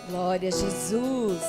Glória a Jesus.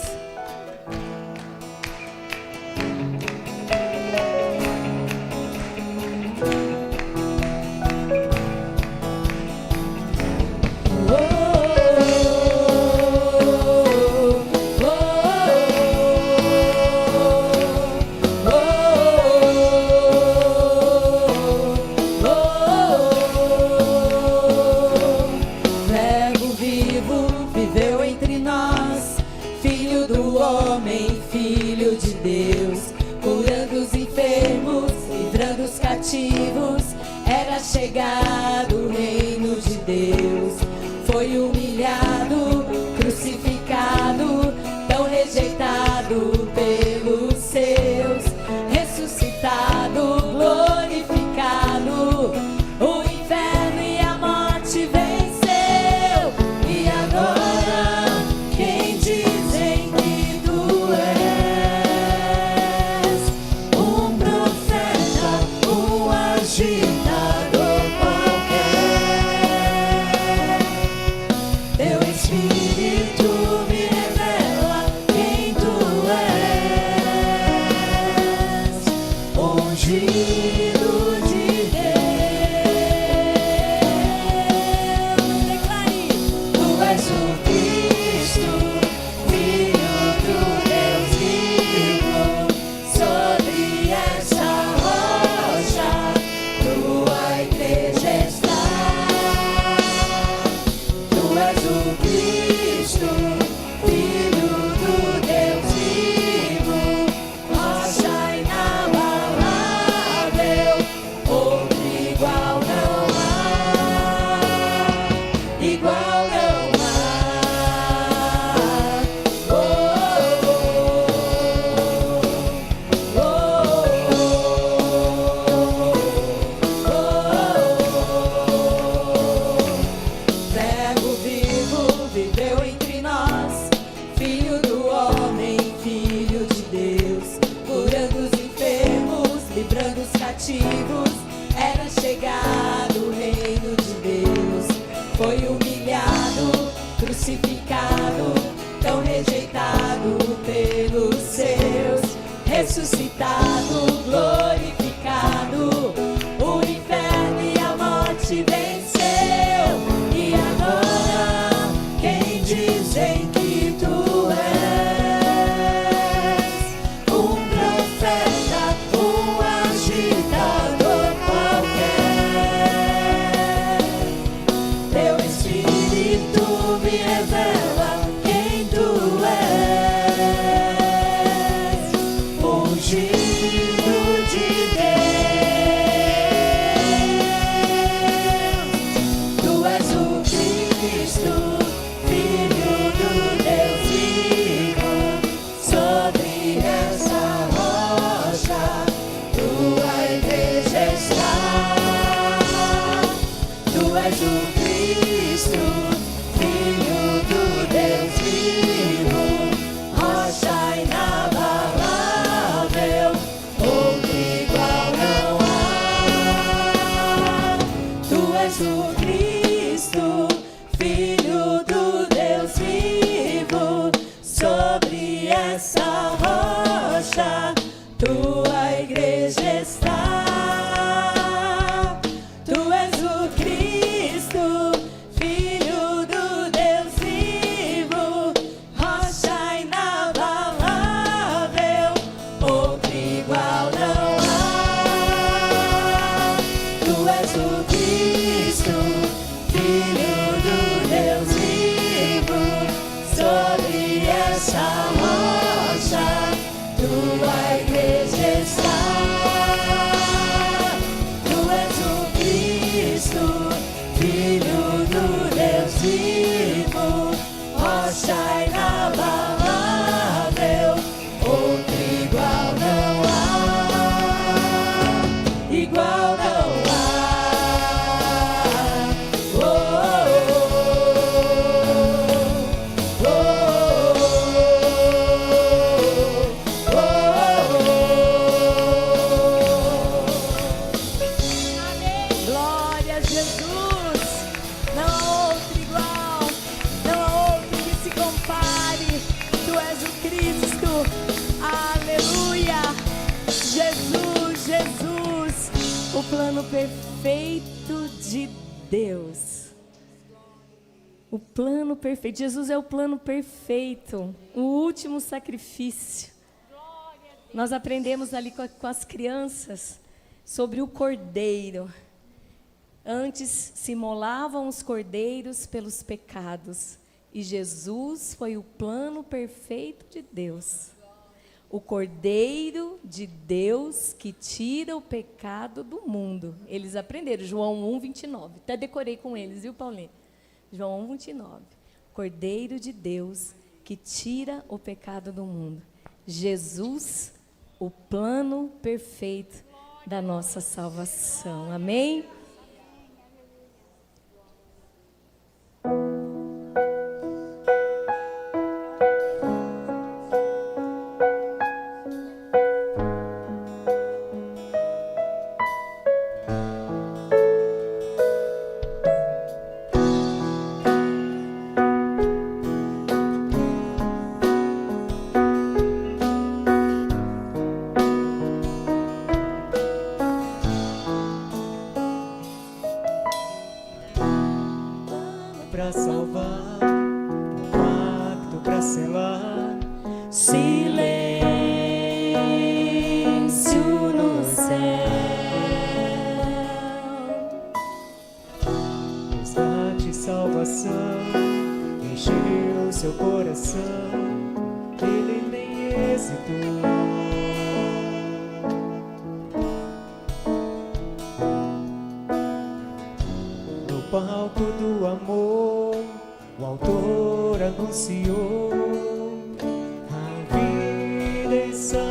Era chegado o reino de Deus. Foi humilhado, crucificado, tão rejeitado pelos seus, ressuscitado, glorificado, o inferno e a morte venceu. E agora, quem dizem que tu és? Um profeta, um agitador qualquer. Teu Espírito me revela quem tu és. Ungido de Deus. Declare: tu és o Cristo, Filho do Deus vivo. Sobre essa rocha tua igreja está. Tu és o Cristo, Filho do Deus vivo, rocha inabalável, outro igual não há, igual não há. Oh, oh, oh, Verbo vivo viveu entre nós, Filho do homem, Filho de Deus, curando os enfermos, livrando os cativos. Era chegado o reino de Deus. Foi humilhado, crucificado, tão rejeitado pelos seus, ressuscitado, glorificado, o inferno e a morte venceu. E agora, quem dizem que tu és? Um profeta, um agitador qualquer. Teu Espírito me revela quem tu és. Ungido de Deus. Tu és o Cristo, Filho do Deus vivo. Sobre essa rocha tua igreja está. Tu és o Cristo, Filho do Deus vivo, rocha inabalável, outro igual não há. Tu és o Cristo, Filho do Deus vivo, sobre essa rocha tua igreja está. Tu és o Cristo, Filho do Deus vivo, rocha inabalável, outro igual não há. Tu és o Cristo, Filho do Deus vivo, sobre essa rocha tua igreja está. Tu és o Cristo, Filho do Deus vivo, rocha inabalável, outro igual não há, igual não há. Oh, oh, oh, oh, Glória a Jesus. Não há outro igual. Não há outro que se compare. plano perfeito de Deus. O plano perfeito. Jesus é o plano perfeito. O último sacrifício. Nós aprendemos ali com as crianças sobre o cordeiro. Antes se imolavam os cordeiros pelos pecados. E Jesus foi o plano perfeito de Deus. O Cordeiro de Deus que tira o pecado do mundo. Eles aprenderam, João 1:29. Até decorei com eles, viu, Paulinho? João 1:29. Cordeiro de Deus que tira o pecado do mundo. Jesus, o plano perfeito da nossa salvação. Amém? Pra salvar, um pacto pra selar, silêncio no céu. resgate e salvação, encheu seu coração, ele nem hesitou. No palco do amor, o autor anunciou a vida e salvação.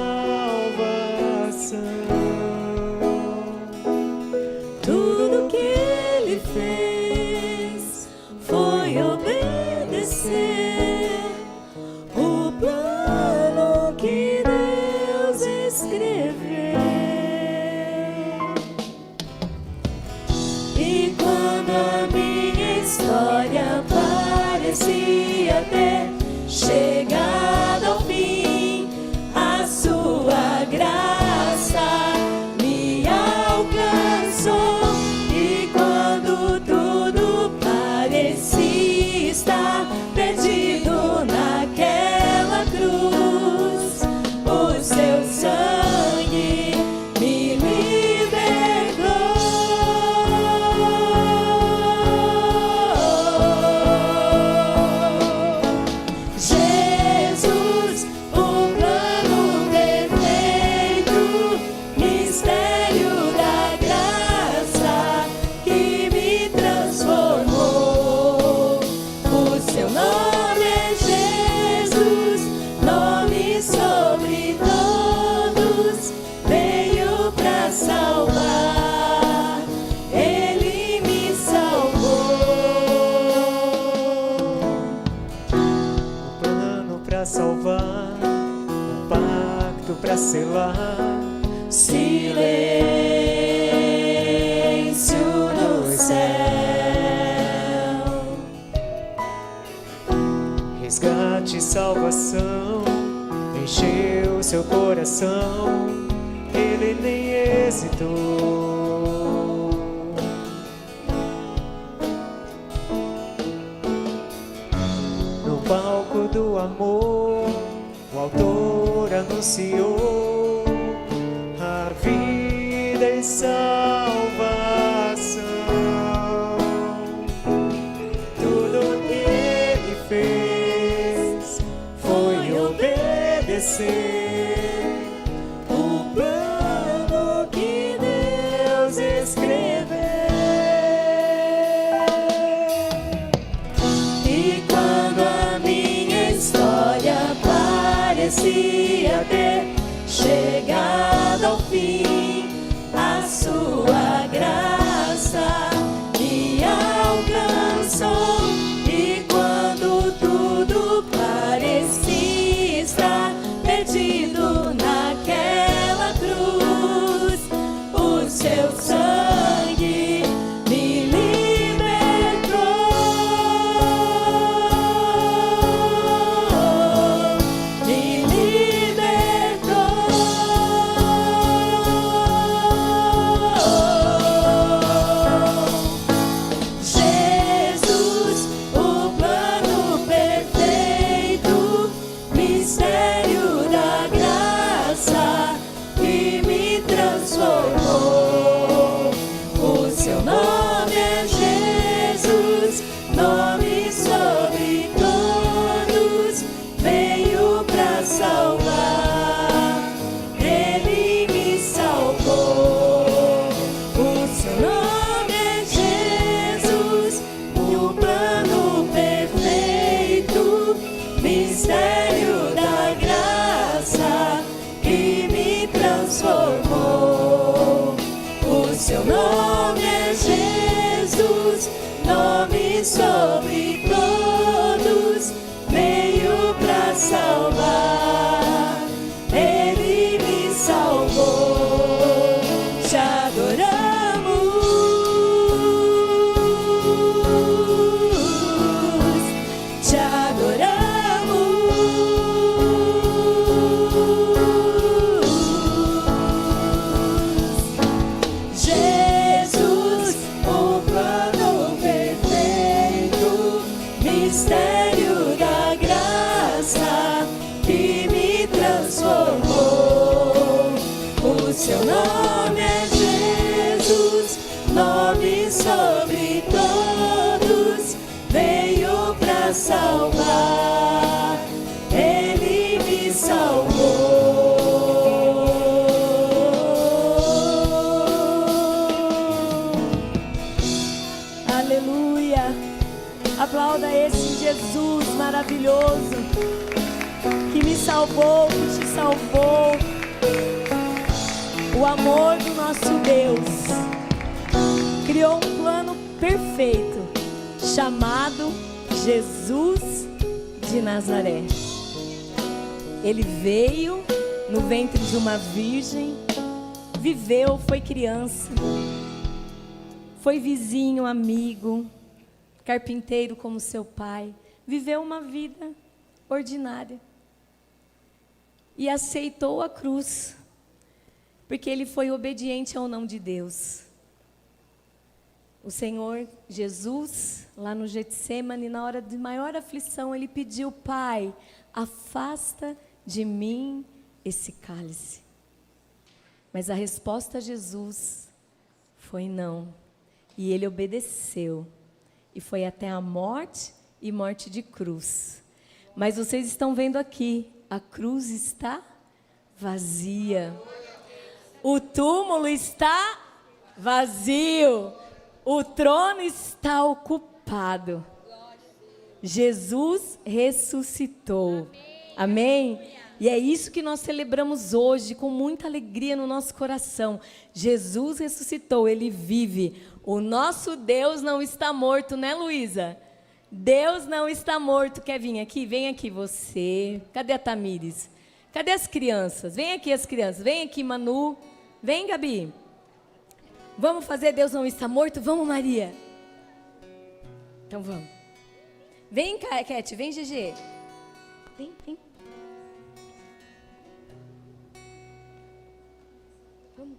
Tudo que ele fez foi obedecer o plano que Deus escreveu. E quando a minha história parecia ter chegado ao fim, a sua graça me alcançou. E quando tudo parecia estar perdido naquela cruz, o seu sangue me libertou. Jesus, o plano perfeito, mistério da graça que me transformou. O seu nome é Jesus, nome sobre todos, veio pra salvar, ele me salvou. Um plano pra salvar, um pacto pra selar, Silêncio no céu. resgate e salvação, encheu seu coração, ele nem hesitou. No palco do amor, o autor anunciou a vida e salvação. Tudo que ele fez foi obedecer o plano que Deus escreveu. E quando a minha história parecia ter chegado ao fim, a sua graça me alcançou. E quando tudo parecia estar perdido naquela cruz, o seu sangue me libertou. Me libertou. seu nome é Jesus, nome sobre todos, veio pra salvar, ele me salvou. O seu nome é Jesus, um plano perfeito, mistério da graça que me transformou. O seu nome é Jesus, nome sobre todos, veio pra salvar, ele me salvou. Te adoramos, te adoramos. Jesus, o plano perfeito, mistério da graça que me transformou. O seu nome é Jesus, nome sobre todos, veio pra salvar, ele me salvou. Aleluia. Aplauda esse Jesus maravilhoso que me salvou, que te salvou. O amor do nosso Deus criou um plano perfeito chamado Jesus de Nazaré. Ele veio no ventre de uma virgem, viveu, foi criança, foi vizinho, amigo, carpinteiro como seu pai, viveu uma vida ordinária e aceitou a cruz, porque ele foi obediente ao não de Deus. O Senhor Jesus, lá no Getsemane, na hora de maior aflição, ele pediu: Pai, afasta de mim esse cálice. Mas a resposta a Jesus foi não. E ele obedeceu. E foi até a morte e morte de cruz. Mas vocês estão vendo aqui, a cruz está vazia. O túmulo está vazio. O trono está ocupado. Jesus ressuscitou. Amém? E é isso que nós celebramos hoje, com muita alegria no nosso coração. Jesus ressuscitou, Ele vive. O nosso Deus não está morto, né, Luísa? Deus não está morto. Quer vir aqui? Vem aqui você. Cadê a Tamires? Cadê as crianças? Vem aqui as crianças. Vem aqui, Manu. Vem, Gabi. Vamos fazer Deus não está morto? Vamos, Maria. Então vamos. Vem, Cat. Vem, GG. Vem, vem. Vamos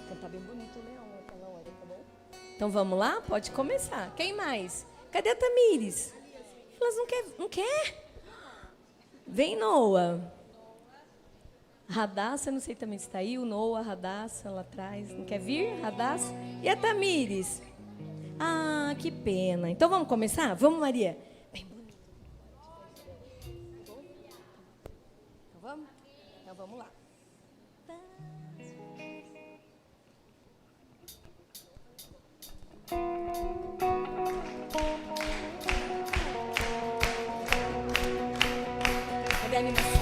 cantar bem bonito o leão naquela hora, tá bom? Então vamos lá? Pode começar. Quem mais? Cadê a Tamires? Elas não quer? Vem, Noah. Radassa, não sei também se está aí. O Noah, Radassa lá atrás. Não quer vir? Radassa? E a Tamires? Ah, que pena. Então vamos começar? Vamos, Maria. Bem bonito. Então vamos? Então vamos lá. Cadê a animação?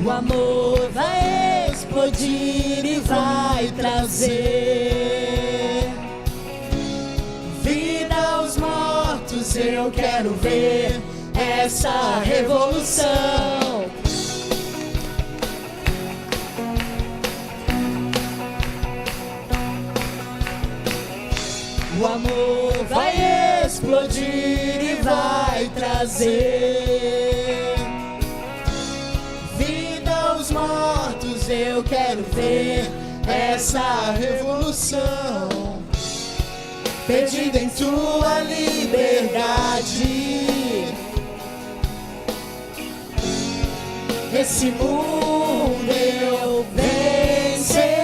O amor vai explodir e vai trazer vida aos mortos. Eu quero ver essa revolução. O amor vai explodir e vai trazer mortos. Eu quero ver essa revolução. perdida em tua liberdade. Esse mundo eu vencerei.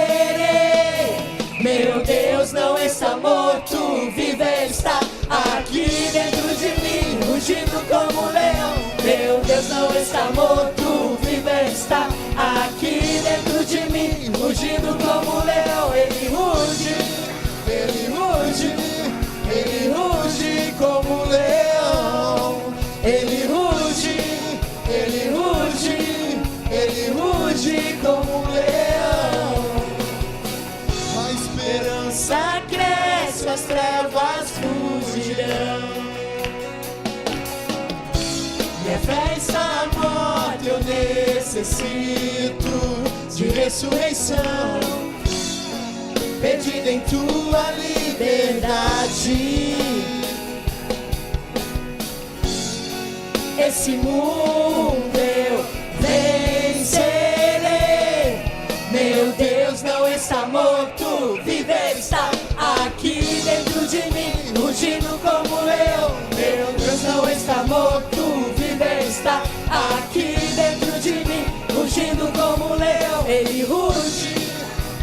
Meu Deus não está morto, vive está aqui dentro de mim, rugindo como um leão. Meu Deus não está morto, vive está aqui dentro de mim, rugindo como um leão. Ele ruge, ele ruge, ele ruge como um leão. Ele ruge, ele ruge, ele ruge como um leão. A esperança cresce, as trevas fugirão. Minha fé está morta, eu necessito de ressurreição. Perdida em tua liberdade. Esse mundo eu vencerei. Meu Deus não está morto, vive está aqui dentro de mim, rugindo como um leão. Meu Deus não está morto, vive está aqui dentro de mim, rugindo como um leão. Ele ruge,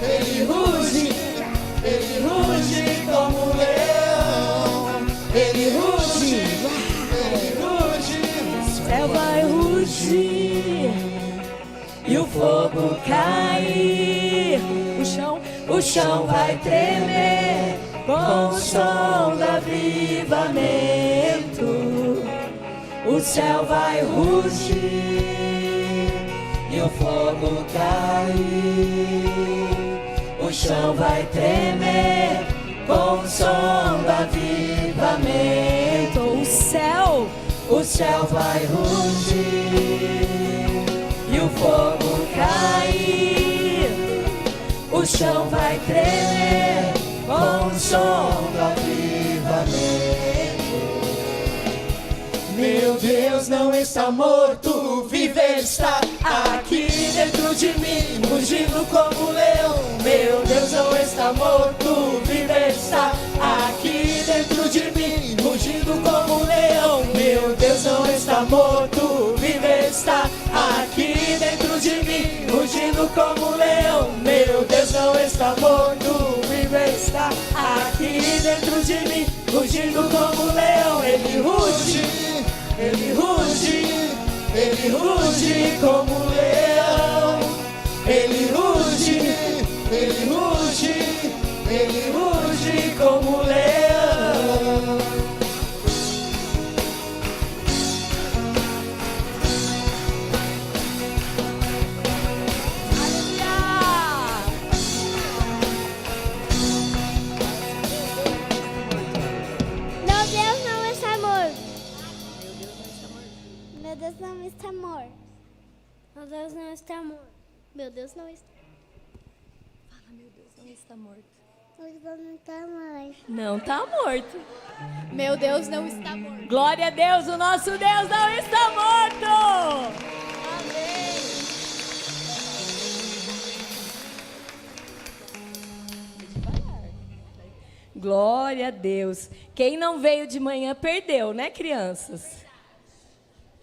ele ruge, ele ruge como um leão. Ele ruge, ele ruge. O céu vai rugir e o fogo cair. O chão vai tremer com o som do avivamento. O céu vai rugir e o fogo cair. O chão vai tremer com o som do avivamento. O céu vai rugir e o fogo cair. O chão vai tremer com o som do avivamento. Meu Deus não está morto, vive está aqui dentro de mim, rugindo como um leão. Meu Deus não está morto, vive está aqui dentro de mim, rugindo como um leão. Meu Deus não está morto, vive está aqui dentro de mim, rugindo como um leão. Meu Deus não está morto, vive está aqui dentro de mim, rugindo como um leão. Ele ruge, ele ruge, ele ruge como um leão. Ele ruge, ele ruge, ele ruge como um leão. Meu Deus não está morto. Meu Deus não está morto. Meu Deus não está morto. Meu Deus não está. Fala, meu Deus não está morto. Meu Deus não está morto. Não está morto. Meu Deus não está morto. Glória a Deus, o nosso Deus não está morto. Amém. Glória a Deus. Quem não veio de manhã perdeu, né, crianças?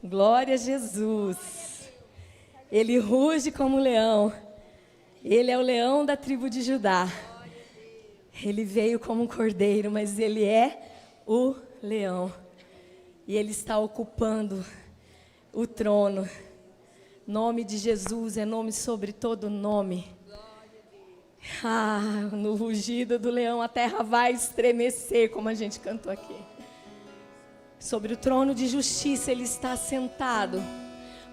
Glória a Jesus. Ele ruge como um leão. Ele é o leão da tribo de Judá. Ele veio como um cordeiro, mas ele é o leão. E ele está ocupando o trono. Nome de Jesus é nome sobre todo nome. Ah, no rugido do leão a terra vai estremecer, como a gente cantou aqui. Sobre o trono de justiça ele está sentado.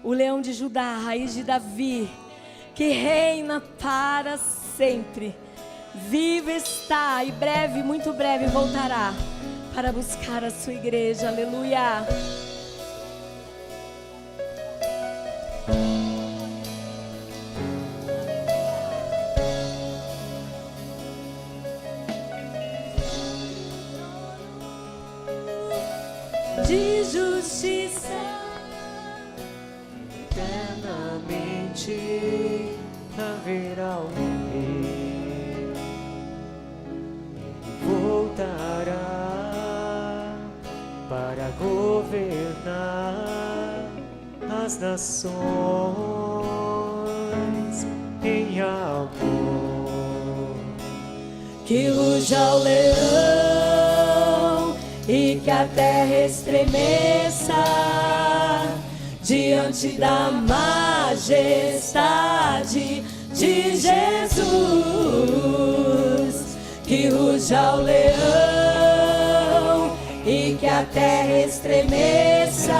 O leão de Judá, a raiz de Davi, que reina para sempre. Vivo está e breve, muito breve voltará para buscar a sua igreja. Aleluia. De justiça eternamente haverá um rei, voltará para governar as nações em amor. Que ruja o leão e que a terra estremeça diante da majestade de Jesus. Que ruja o leão e que a terra estremeça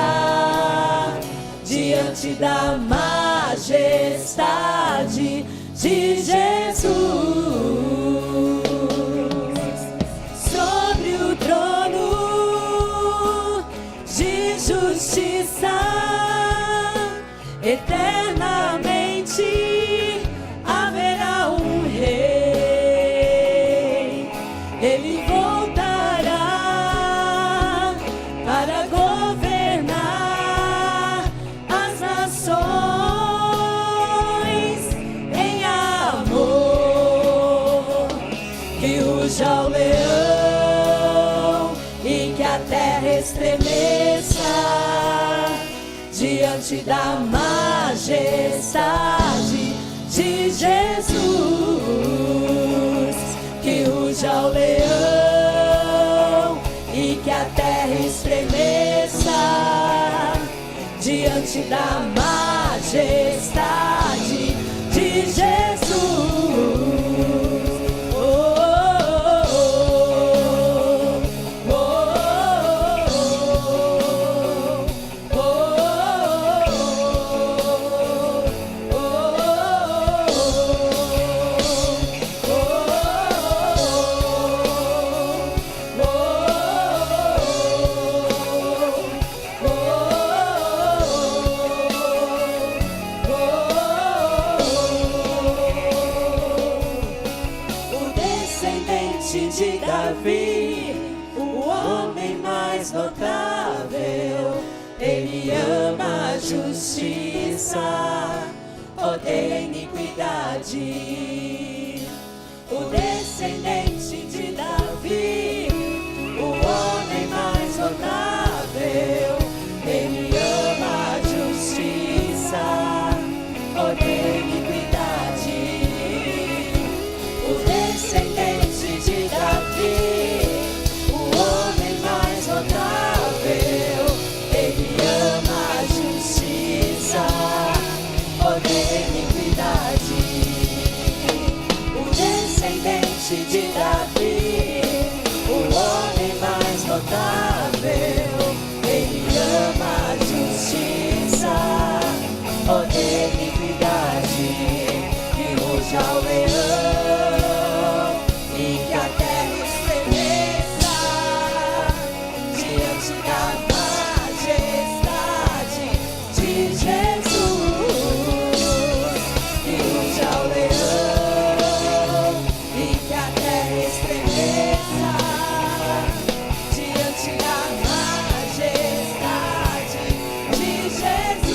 diante da majestade de Jesus. Sobre o trono de justiça, eternamente haverá um rei. Ele voltará para governar as nações em amor. Que ruja o leão e que a terra estremeça diante da majestade de Jesus. Que ruja o leão e que a terra estremeça diante da majestade de Jesus. De Davi, o homem mais notável, ele ama a justiça, odeia a iniquidade. O descendente de Davi, o homem mais notável, ele ama a justiça, odeia a iniquidade. O descendente de Davi, o homem mais notável, ele ama a justiça, odeia a iniquidade. O descendente de Davi, o homem mais notável, ele ama a justiça, odeia a iniquidade. Que ruja o leão e que a terra estremeça diante da majestade de Jesus. Que ruja o leão e que a terra estremeça diante da majestade de Jesus.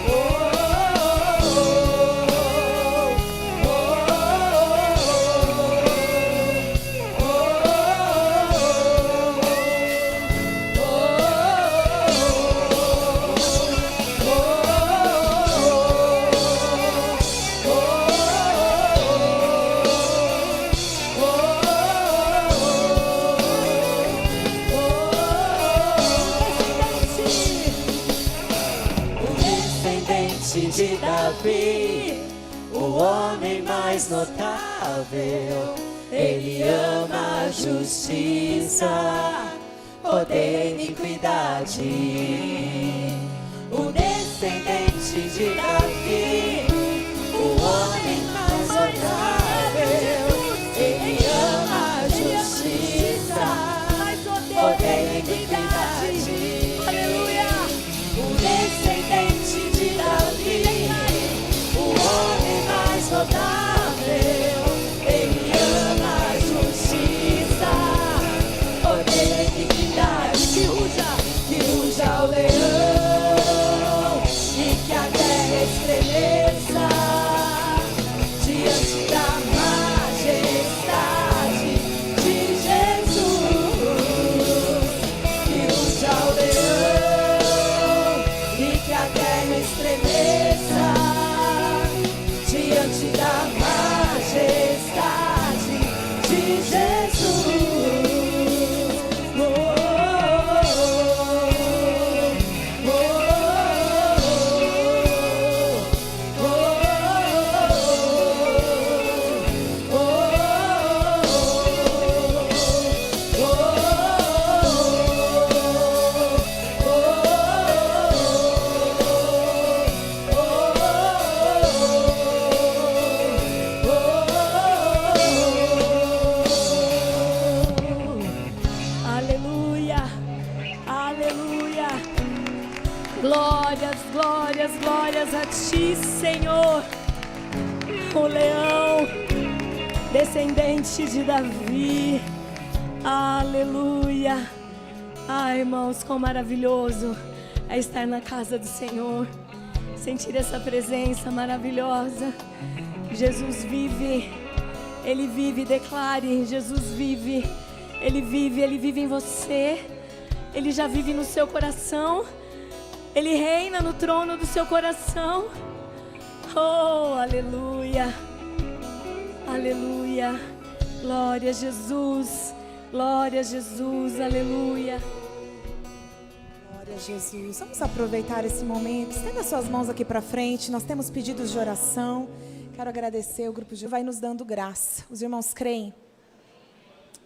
Oh, oh, oh, de Davi, o homem mais notável, ele ama a justiça, odeia a iniquidade. O descendente de Davi, o homem mais notável, ele ama a justiça, odeia a iniquidade. O descendente de Davi, o homem mais notável, ele ama a justiça, odeia a iniquidade. Que ruja o leão. Glórias, glórias, glórias a ti, Senhor. O leão, descendente de Davi. Aleluia. Ai, irmãos, quão maravilhoso é estar na casa do Senhor, sentir essa presença maravilhosa. Jesus vive, Ele vive, declare: Jesus vive, Ele vive em você, Ele já vive no seu coração, Ele reina no trono do seu coração. Oh, aleluia, aleluia, glória a Jesus, glória a Jesus, aleluia. Glória a Jesus. Vamos aproveitar esse momento. Estenda suas mãos aqui para frente. Nós temos pedidos de oração. Quero agradecer o grupo de... Vai nos dando graça. Os irmãos creem?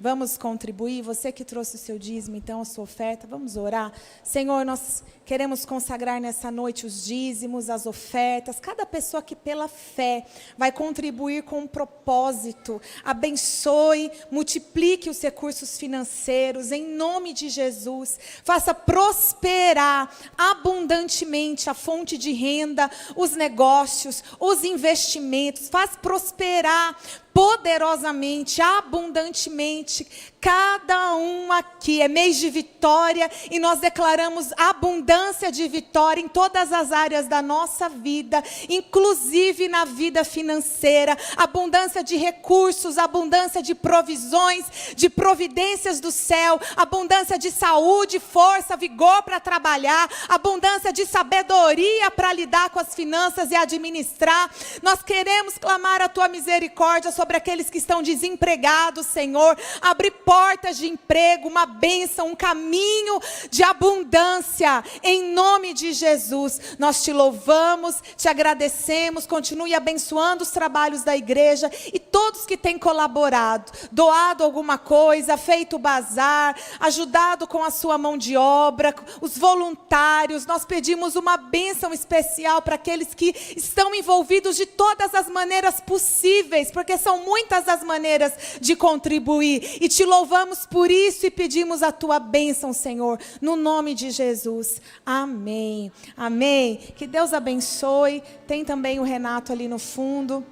Vamos contribuir. Você que trouxe o seu dízimo, então, a sua oferta. Vamos orar. Senhor, nós queremos consagrar nessa noite os dízimos, as ofertas. Cada pessoa que pela fé vai contribuir com um propósito. Abençoe, multiplique os recursos financeiros. Em nome de Jesus. Faça prosperar abundantemente a fonte de renda, os negócios, os investimentos. Faz prosperar poderosamente, abundantemente, cada um aqui. É mês de vitória e nós declaramos abundância de vitória em todas as áreas da nossa vida, inclusive na vida financeira, abundância de recursos, abundância de provisões, de providências do céu, abundância de saúde, força, vigor para trabalhar, abundância de sabedoria para lidar com as finanças e administrar. Nós queremos clamar a tua misericórdia sobre aqueles que estão desempregados, Senhor. Abre portas de emprego, uma bênção, um caminho de abundância, em nome de Jesus. Nós te louvamos, te agradecemos. Continue abençoando os trabalhos da igreja e todos que têm colaborado, doado alguma coisa, feito bazar, ajudado com a sua mão de obra, os voluntários. Nós pedimos uma bênção especial para aqueles que estão envolvidos de todas as maneiras possíveis, porque são muitas as maneiras de contribuir, e te louvamos por isso e pedimos a tua bênção, Senhor, no nome de Jesus. Amém. Amém. Que Deus abençoe. Tem também o Renato ali no fundo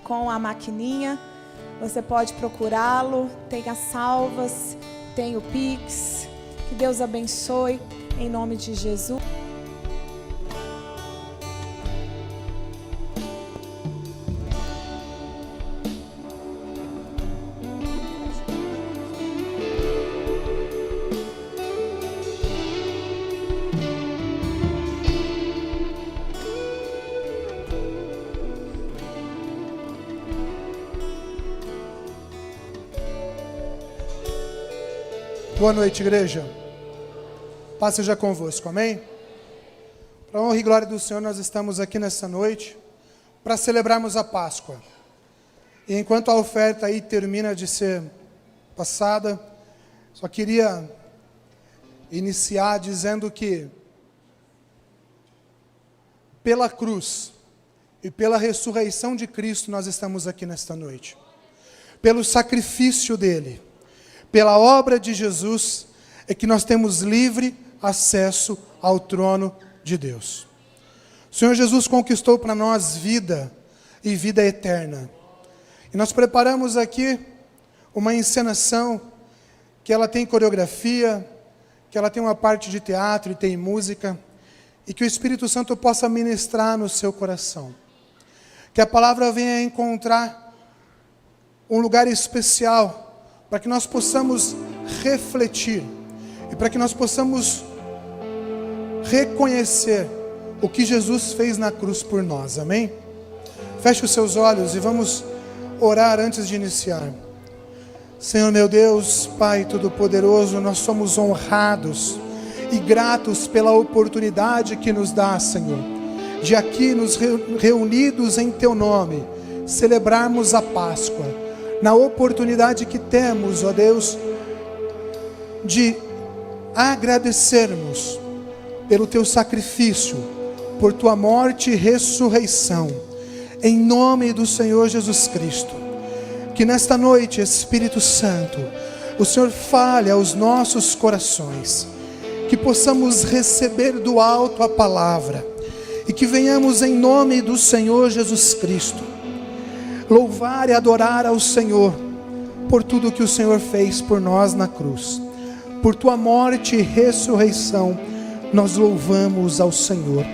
com a maquininha. Você pode procurá-lo. Tem as salvas, tem o Pix. Que Deus abençoe em nome de Jesus. Boa noite, igreja. Paz seja convosco, amém? Para a honra e glória do Senhor, nós estamos aqui nessa noite para celebrarmos a Páscoa. E enquanto a oferta aí termina de ser passada, só queria iniciar dizendo que pela cruz e pela ressurreição de Cristo nós estamos aqui nesta noite. Pelo sacrifício dele, pela obra de Jesus, é que nós temos livre acesso ao trono de Deus. O Senhor Jesus conquistou para nós vida e vida eterna. E nós preparamos aqui uma encenação que ela tem coreografia, que ela tem uma parte de teatro e tem música, e que o Espírito Santo possa ministrar no seu coração. Que a palavra venha encontrar um lugar especial para que nós possamos refletir e para que nós possamos reconhecer o que Jesus fez na cruz por nós, amém? Feche os seus olhos e vamos orar antes de iniciar. Senhor meu Deus, Pai Todo-Poderoso, nós somos honrados e gratos pela oportunidade que nos dá, Senhor, de aqui nos reunidos em Teu nome, celebrarmos a Páscoa, na oportunidade que temos, ó Deus, de agradecermos pelo Teu sacrifício, por Tua morte e ressurreição, em nome do Senhor Jesus Cristo. Que nesta noite, Espírito Santo, o Senhor fale aos nossos corações, que possamos receber do alto a palavra e que venhamos em nome do Senhor Jesus Cristo louvar e adorar ao Senhor por tudo que o Senhor fez por nós na cruz. Por tua morte e ressurreição, nós louvamos ao Senhor.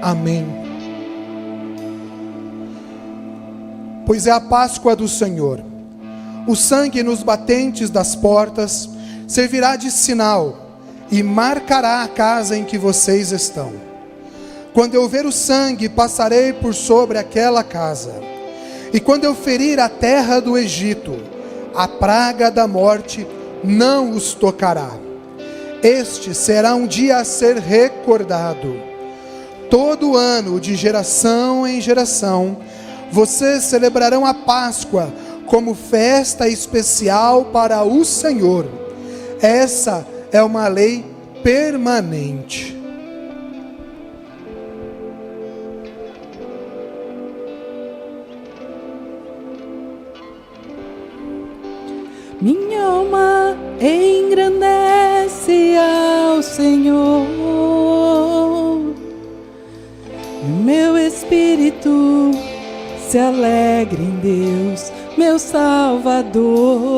Amém. Pois é a Páscoa do Senhor. O sangue nos batentes das portas servirá de sinal e marcará a casa em que vocês estão. Quando eu ver o sangue, passarei por sobre aquela casa. E quando eu ferir a terra do Egito, a praga da morte não os tocará. Este será um dia a ser recordado. Todo ano, de geração em geração, vocês celebrarão a Páscoa como festa especial para o Senhor. Essa é uma lei permanente. Minha alma engrandece ao Senhor, meu espírito se alegra em Deus, meu Salvador,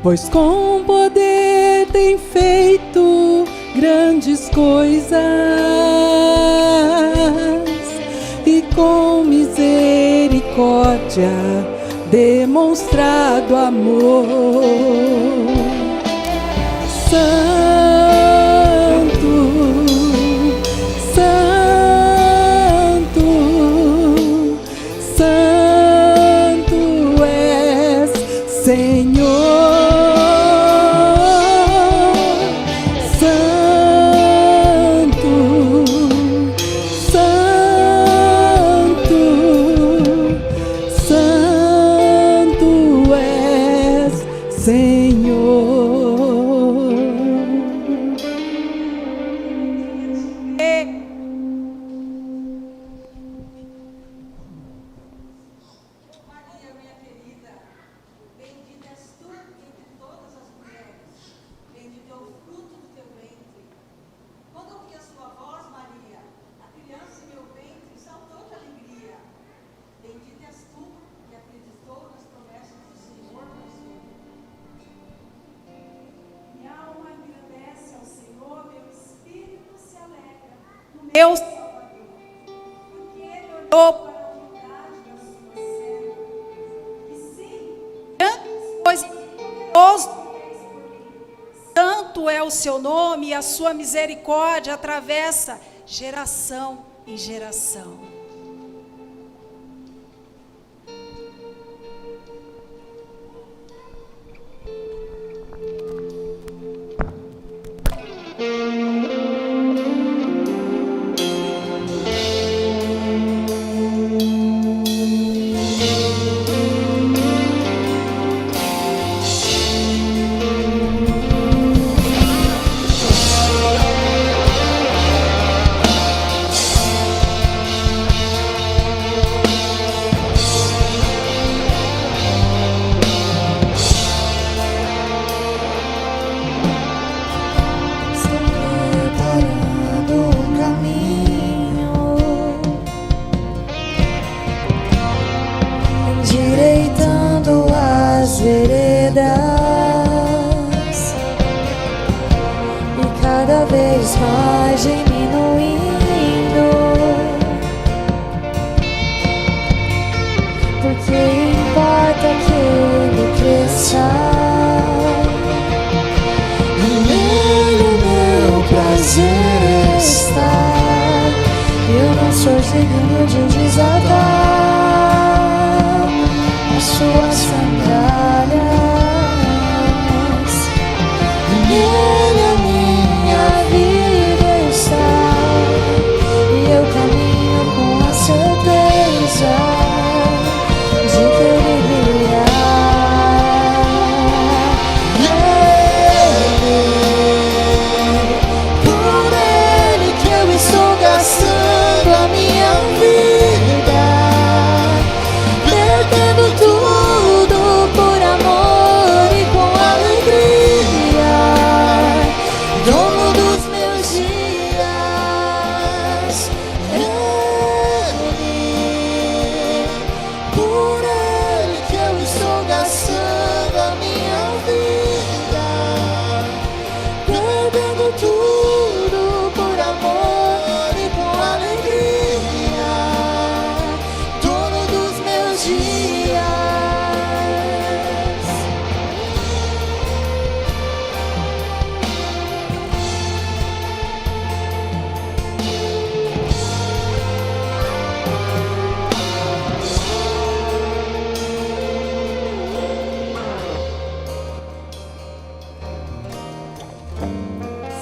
pois com poder tem feito grandes coisas e com misericórdia demonstrado amor. Santo, Santo, Santo és, Senhor. Santo, Santo, Santo és, Senhor. Meu Salvador, porque Ele olhou para a humildade da sua serva, e sim, grandes coisas poderosas fez por mim. Santo é o seu nome e a sua misericórdia atravessa geração em geração. Cada vez mais diminuindo, porque importa que Ele cresça, e nele o meu prazer está. Eu não sou digno de desatar as suas sandálias, e nele a minha vida está, e eu caminho com a certeza de que Ele brilhar. Por Ele que eu estou gastando a minha vida, perdendo tudo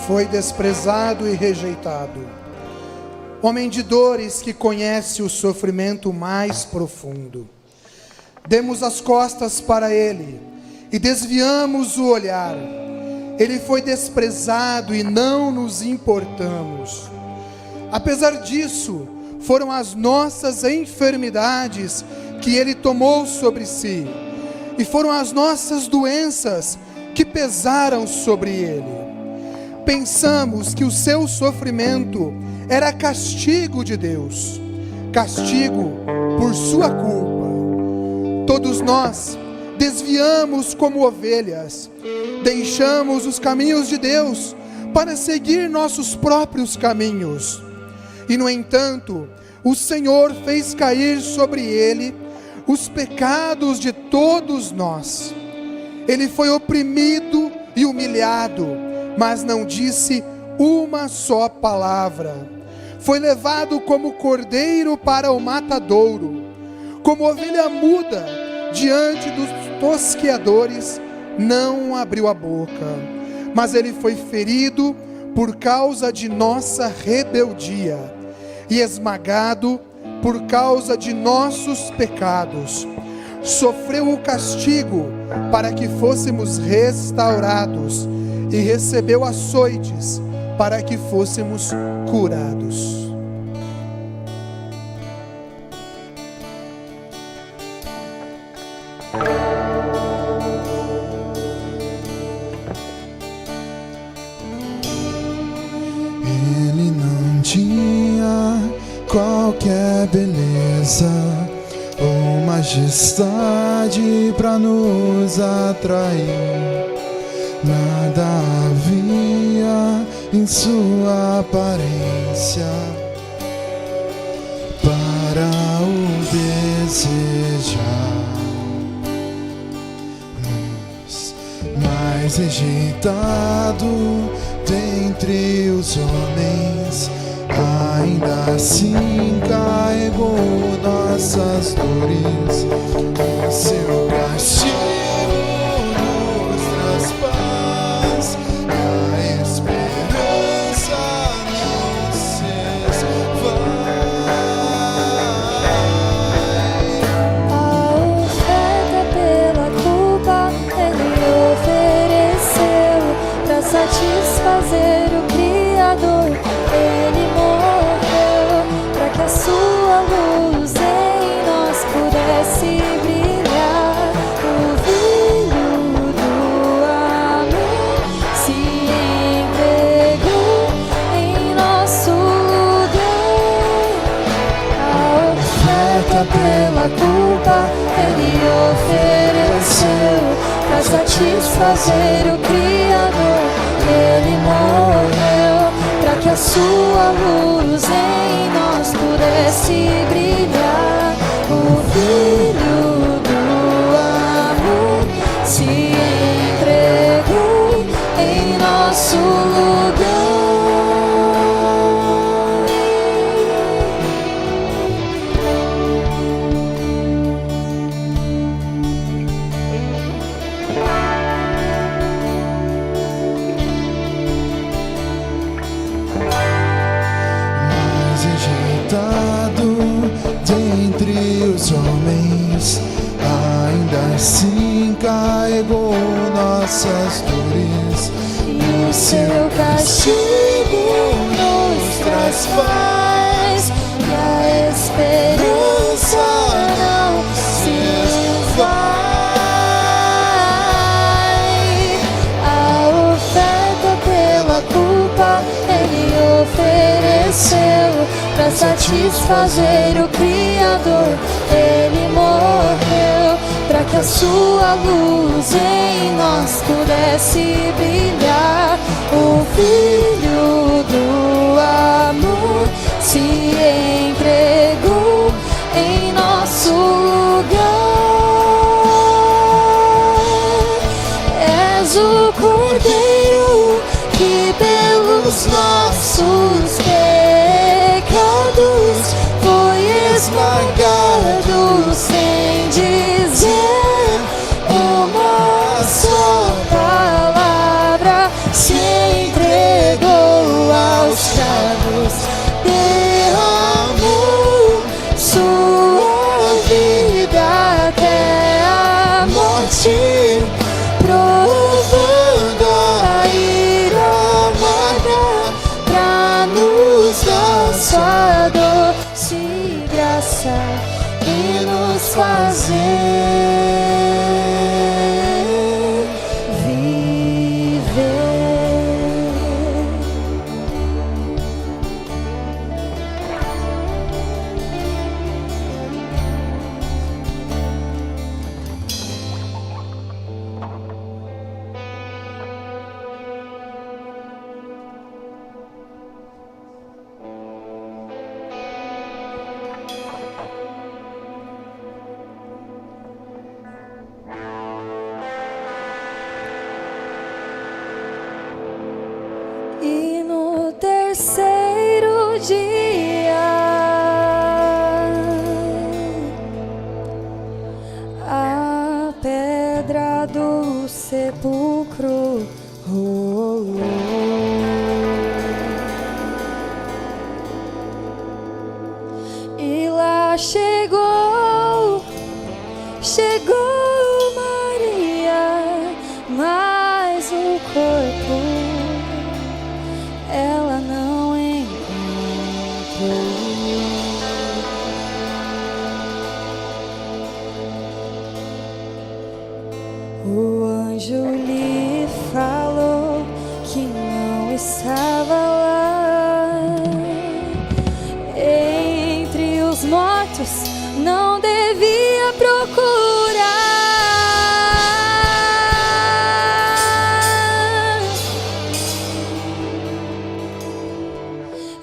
foi desprezado e rejeitado, homem de dores que conhece o sofrimento mais profundo. Demos as costas para ele e desviamos o olhar. Ele foi desprezado e não nos importamos. Apesar disso, foram as nossas enfermidades que ele tomou sobre si, e foram as nossas doenças que pesaram sobre ele. Pensamos que o seu sofrimento era castigo de Deus, castigo por sua culpa. Todos nós desviamos como ovelhas, deixamos os caminhos de Deus para seguir nossos próprios caminhos. E no entanto, o Senhor fez cair sobre ele os pecados de todos nós. Ele foi oprimido e humilhado, mas não disse uma só palavra. Foi levado como cordeiro para o matadouro, como ovelha muda diante dos tosqueadores, não abriu a boca. Mas ele foi ferido por causa de nossa rebeldia e esmagado por causa de nossos pecados. Sofreu o castigo para que fôssemos restaurados, e recebeu açoites para que fôssemos curados. Ele não tinha qualquer beleza ou majestade para nos atrair. Nada havia em sua aparência para o desejar. Mais rejeitado dentre os homens, ainda assim carregou nossas dores. O seu castigo nos traz paz, e a esperança não se esvai. A oferta pela culpa ele ofereceu para satisfazer o Criador. Ele morreu para que a sua luz em nós pudesse brilhar. O Filho do amor se entregou em nosso lugar. A oferta pela culpa ele ofereceu para satisfazer o Criador. Ele morreu para que a sua luz em nós pudesse brilhar. O Filho do amor se entregou em nosso lugar. Dentre os homens, ainda assim carregou nossas dores. E o seu castigo nos traz paz, e a esperança não se esvai. A oferta pela culpa ele ofereceu para satisfazer o Criador. Ele morreu para que a sua luz em nós pudesse brilhar. O Filho do amor se entregou em nosso lugar. És o Cordeiro que pelos nossos pecados foi esmagado, sem dizer uma só palavra, se entregou. terceiro dia, a pedra do sepulcro rolou. E lá chegou Maria, mas o corpo ela não encontrou. O anjo lhe falou que não estava lá entre os mortos, não devia procurar.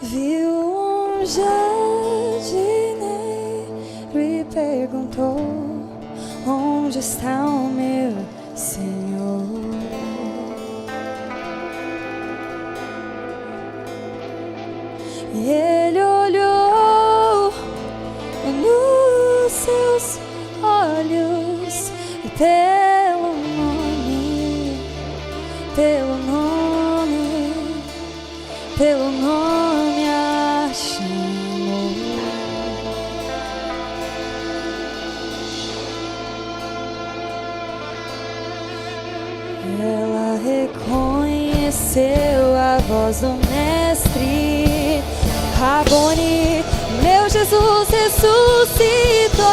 Viu um jardineiro e perguntou: onde está o meu Senhor? E ele olhou nos seus olhos e pelo nome a chamou. Ela reconheceu a voz do mestre. Rabone, meu Jesus ressuscitou.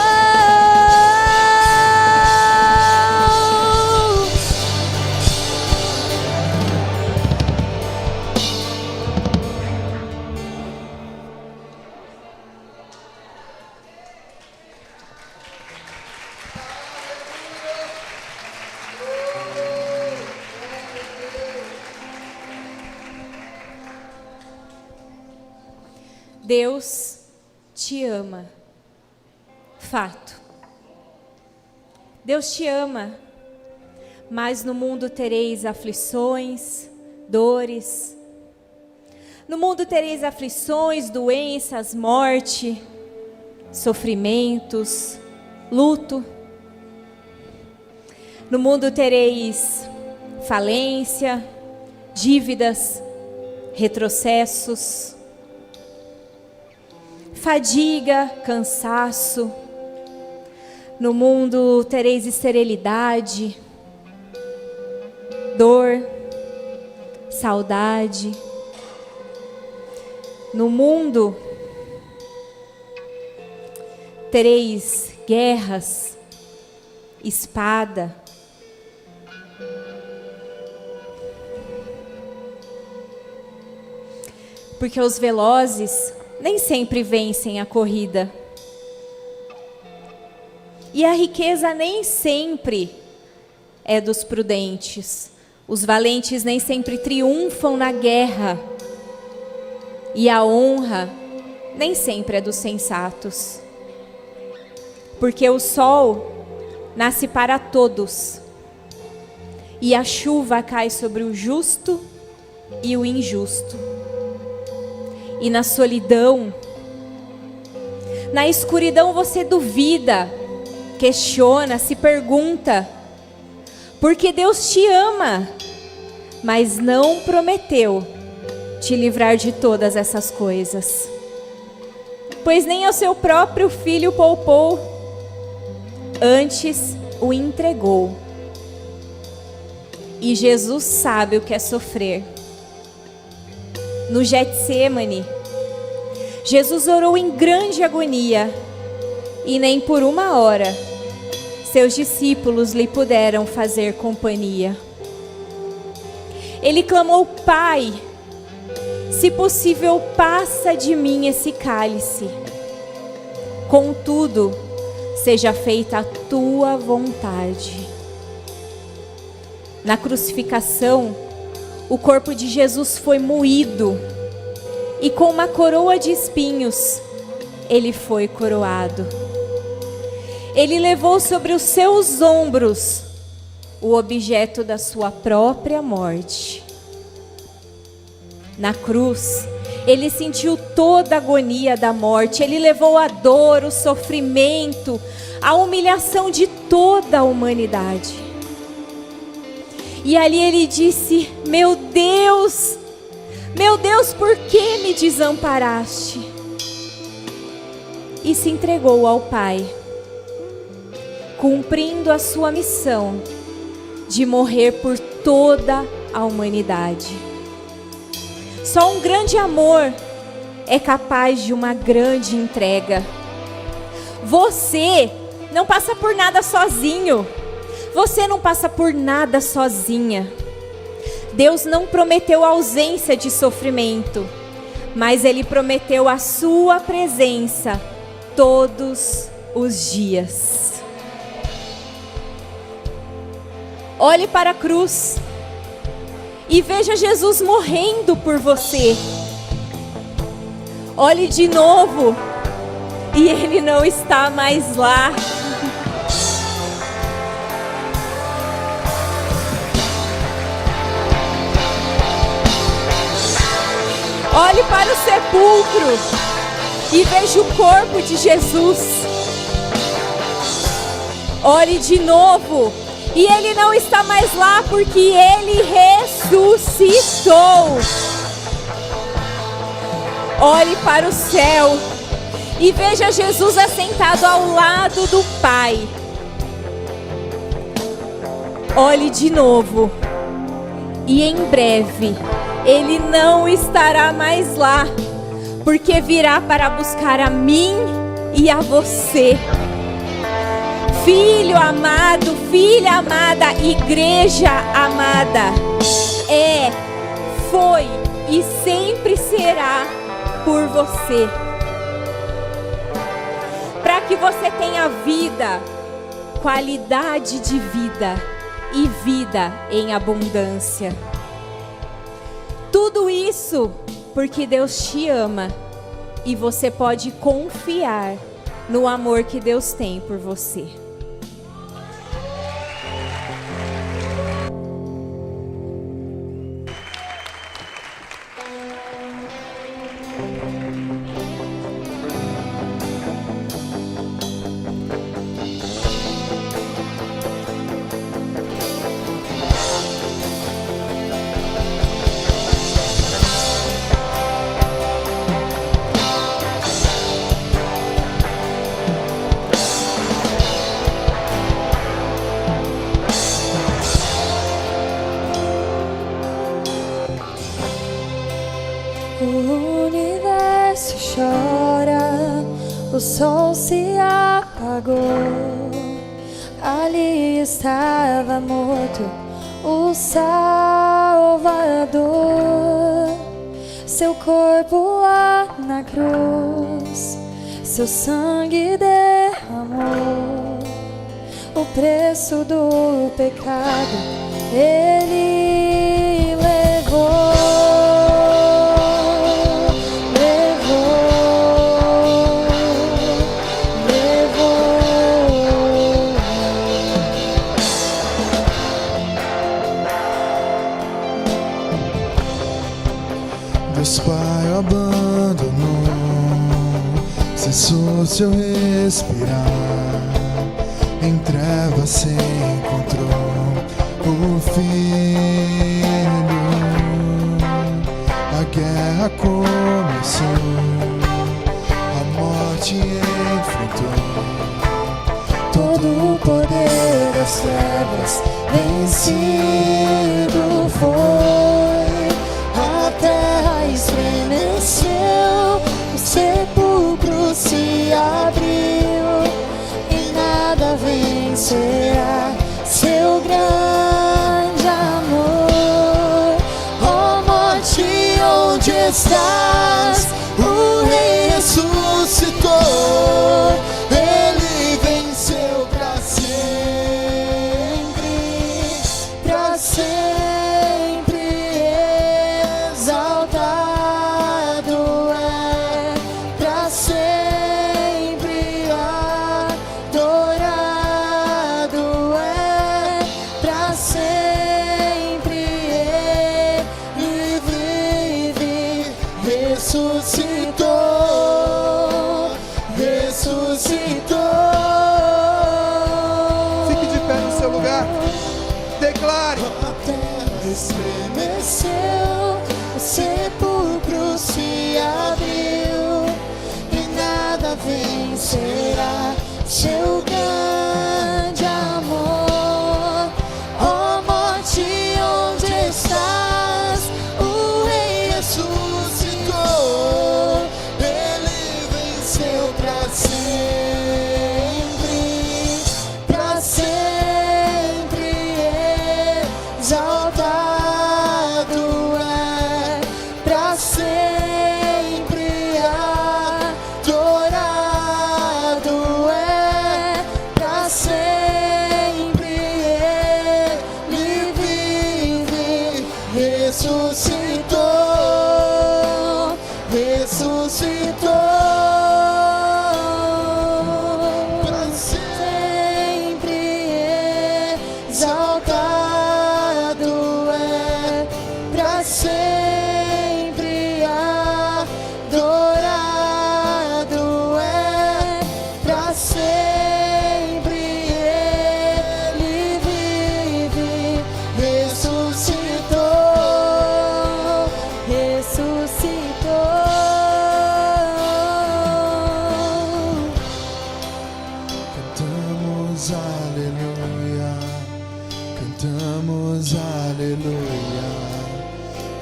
Deus te ama. Fato. Deus te ama, mas no mundo tereis aflições, dores. No mundo tereis aflições, doenças, morte, sofrimentos, luto. No mundo tereis falência, dívidas, retrocessos, fadiga, cansaço. No mundo tereis esterilidade, dor, saudade. No mundo tereis guerras, espada. Porque os velozes nem sempre vencem a corrida. E a riqueza nem sempre é dos prudentes. Os valentes nem sempre triunfam na guerra. E a honra nem sempre é dos sensatos. Porque o sol nasce para todos. E a chuva cai sobre o justo e o injusto. E na solidão, na escuridão você duvida, questiona, se pergunta, porque Deus te ama, mas não prometeu te livrar de todas essas coisas. Pois nem ao seu próprio filho poupou, antes o entregou. E Jesus sabe o que é sofrer. No Getsêmani, Jesus orou em grande agonia, e nem por uma hora seus discípulos lhe puderam fazer companhia. Ele clamou: Pai, se possível, passa de mim esse cálice. Contudo, seja feita a tua vontade. Na crucificação, o corpo de Jesus foi moído, e com uma coroa de espinhos, ele foi coroado. Ele levou sobre os seus ombros o objeto da sua própria morte. Na cruz, Ele sentiu toda a agonia da morte. Ele levou a dor, o sofrimento, a humilhação de toda a humanidade. E ali ele disse: meu Deus, por que me desamparaste? E se entregou ao Pai, cumprindo a sua missão de morrer por toda a humanidade. Só um grande amor é capaz de uma grande entrega. Você não passa por nada sozinho. Você não passa por nada sozinha. Deus não prometeu ausência de sofrimento, mas Ele prometeu a sua presença todos os dias. Olhe para a cruz e veja Jesus morrendo por você. Olhe de novo e Ele não está mais lá. Olhe para o sepulcro e veja o corpo de Jesus. Olhe de novo e Ele não está mais lá, porque Ele ressuscitou. Olhe para o céu e veja Jesus assentado ao lado do Pai. Olhe de novo e em breve Ele não estará mais lá, porque virá para buscar a mim e a você. Filho amado, filha amada, igreja amada, foi e sempre será por você. Para que você tenha vida, qualidade de vida e vida em abundância. Tudo isso porque Deus te ama e você pode confiar no amor que Deus tem por você. O universo chora, o sol se apagou. Ali estava morto o Salvador. Seu corpo lá na cruz, seu sangue derramou. O preço do pecado Ele levou. Deus Pai o abandonou, cessou seu respirar. Em trevas se encontrou o Filho. A guerra começou, a morte enfrentou. Todo o poder das trevas vencido foi. A terra estremeceu, o sepulcro se abriu, e nada vencerá seu grande amor. Ó morte, onde estás? O Rei ressuscitou. Ele venceu para sempre, para sempre. Declare. A terra estremeceu, o sepulcro se abriu, e nada vencerá seu grande amor. Ó morte, onde estás? O Rei ressuscitou, Ele venceu para sempre, para sempre. Exaltado é, para sempre adorado é, para sempre Ele vive, ressuscitou, ressuscitou. Para sempre exaltado é, para sempre adorado é, para sempre Ele vive, ressuscitou, ressuscitou. Cantamos aleluia, cantamos aleluia,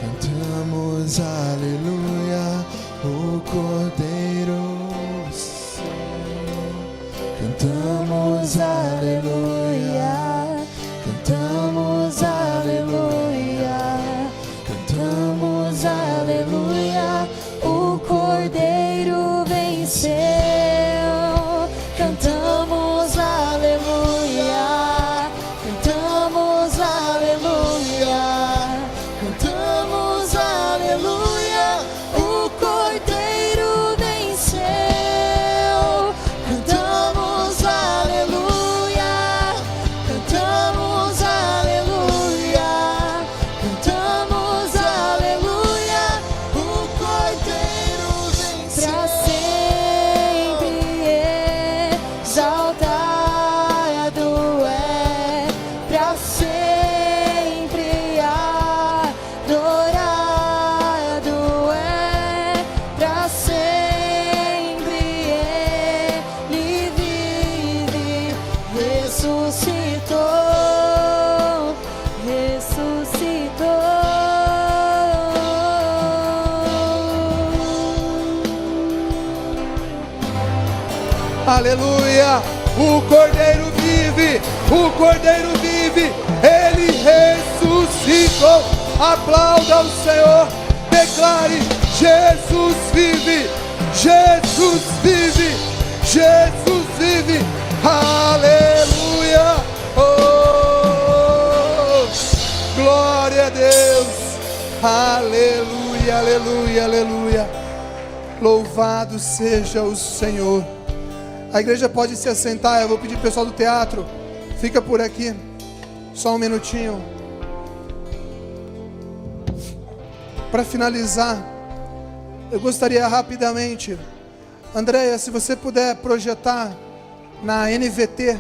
cantamos aleluia, o Cordeiro Santo. Cantamos aleluia, cantamos aleluia, cantamos aleluia, o Cordeiro venceu. Cantamos aleluia, cantamos aleluia, cantamos aleluia, o Cordeiro venceu. Cantamos aleluia, cantamos aleluia, cantamos aleluia, o Cordeiro venceu. Pra sempre exaltado é, pra sempre adorado é, pra sempre Ele vive, ressuscitou, ressuscitou. Aleluia! O Cordeiro vive! O Cordeiro vive! Ele ressuscitou! Aplauda o Senhor! Declare: Jesus vive! Jesus vive! Jesus vive! Aleluia! Oh! Glória a Deus! Aleluia, aleluia, aleluia! Louvado seja o Senhor! A igreja pode se assentar. Eu vou pedir pro pessoal do teatro, fica por aqui, só um minutinho. Para finalizar, eu gostaria rapidamente, Andréia, se você puder projetar na NVT,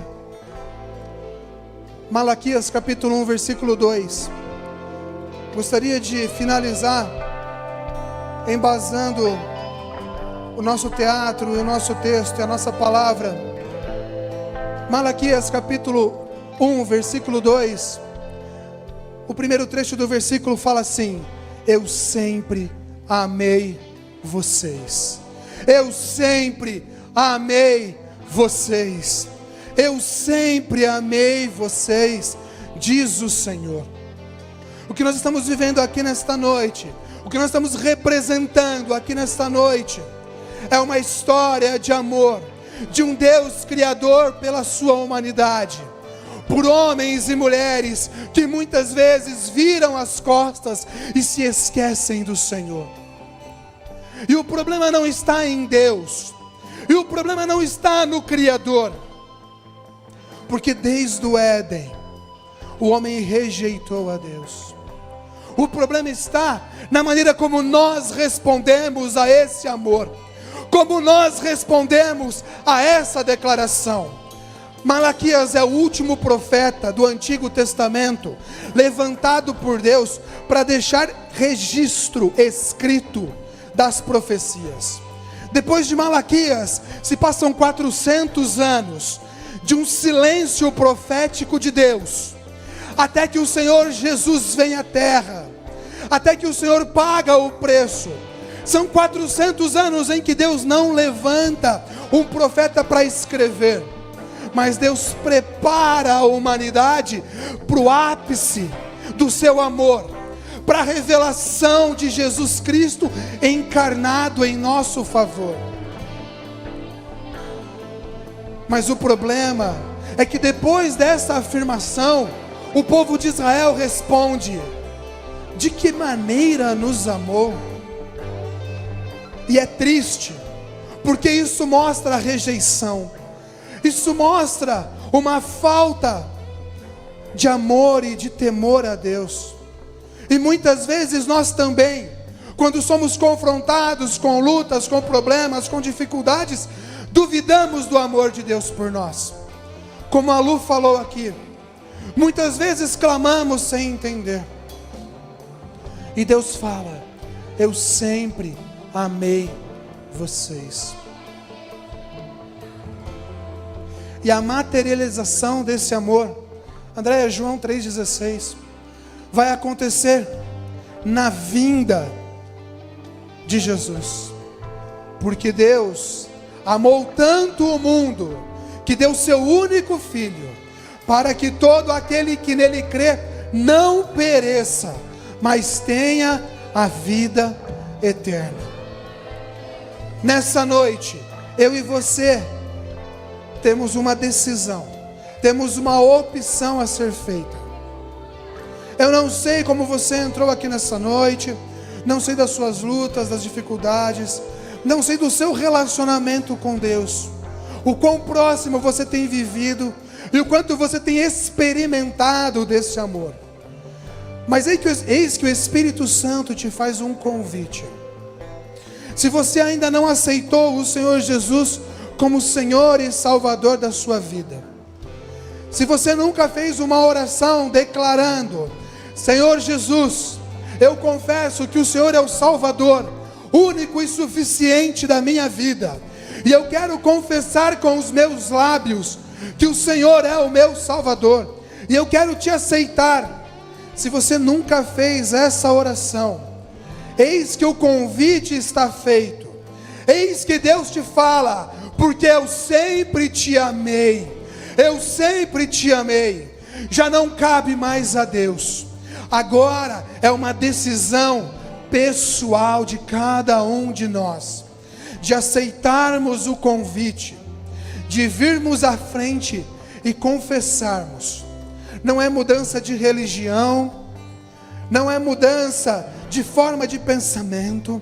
Malaquias capítulo 1, versículo 2. Gostaria de finalizar embasando o nosso teatro, o nosso texto e a nossa palavra. Malaquias capítulo 1, versículo 2. O primeiro trecho do versículo fala assim: eu sempre amei vocês. Eu sempre amei vocês. Eu sempre amei vocês, diz o Senhor. O que nós estamos vivendo aqui nesta noite, o que nós estamos representando aqui nesta noite, é uma história de amor, de um Deus criador pela sua humanidade, por homens e mulheres que muitas vezes viram as costas e se esquecem do Senhor. E o problema não está em Deus, e o problema não está no Criador, porque desde o Éden, o homem rejeitou a Deus. O problema está na maneira como nós respondemos a esse amor, como nós respondemos a essa declaração. Malaquias é o último profeta do Antigo Testamento, levantado por Deus para deixar registro escrito das profecias. Depois de Malaquias, se passam 400 anos de um silêncio profético de Deus, até que o Senhor Jesus vem à terra, até que o Senhor paga o preço. São 400 anos em que Deus não levanta um profeta para escrever, mas Deus prepara a humanidade para o ápice do seu amor, para a revelação de Jesus Cristo encarnado em nosso favor. Mas o problema é que depois dessa afirmação, o povo de Israel responde: de que maneira nos amou? E é triste, porque isso mostra a rejeição. Isso mostra uma falta de amor e de temor a Deus. E muitas vezes nós também, quando somos confrontados com lutas, com problemas, com dificuldades, duvidamos do amor de Deus por nós. Como a Lu falou aqui, muitas vezes clamamos sem entender. E Deus fala: eu sempre amei vocês. E a materialização desse amor, Andréia, João 3,16, vai acontecer na vinda de Jesus. Porque Deus amou tanto o mundo, que deu seu único Filho, para que todo aquele que nele crê não pereça, mas tenha a vida eterna. Nessa noite, eu e você temos uma decisão, temos uma opção a ser feita. Eu não sei como você entrou aqui nessa noite, não sei das suas lutas, das dificuldades, não sei do seu relacionamento com Deus, o quão próximo você tem vivido e o quanto você tem experimentado desse amor. Mas eis que o Espírito Santo te faz um convite. Se você ainda não aceitou o Senhor Jesus como Senhor e Salvador da sua vida, se você nunca fez uma oração declarando: Senhor Jesus, eu confesso que o Senhor é o Salvador, único e suficiente da minha vida, e eu quero confessar com os meus lábios que o Senhor é o meu Salvador, e eu quero te aceitar. Se você nunca fez essa oração, eis que o convite está feito. Eis que Deus te fala: porque eu sempre te amei, eu sempre te amei. Já não cabe mais a Deus. Agora é uma decisão pessoal de cada um de nós, de aceitarmos o convite, de virmos à frente e confessarmos. Não é mudança de religião, não é mudança de forma de pensamento,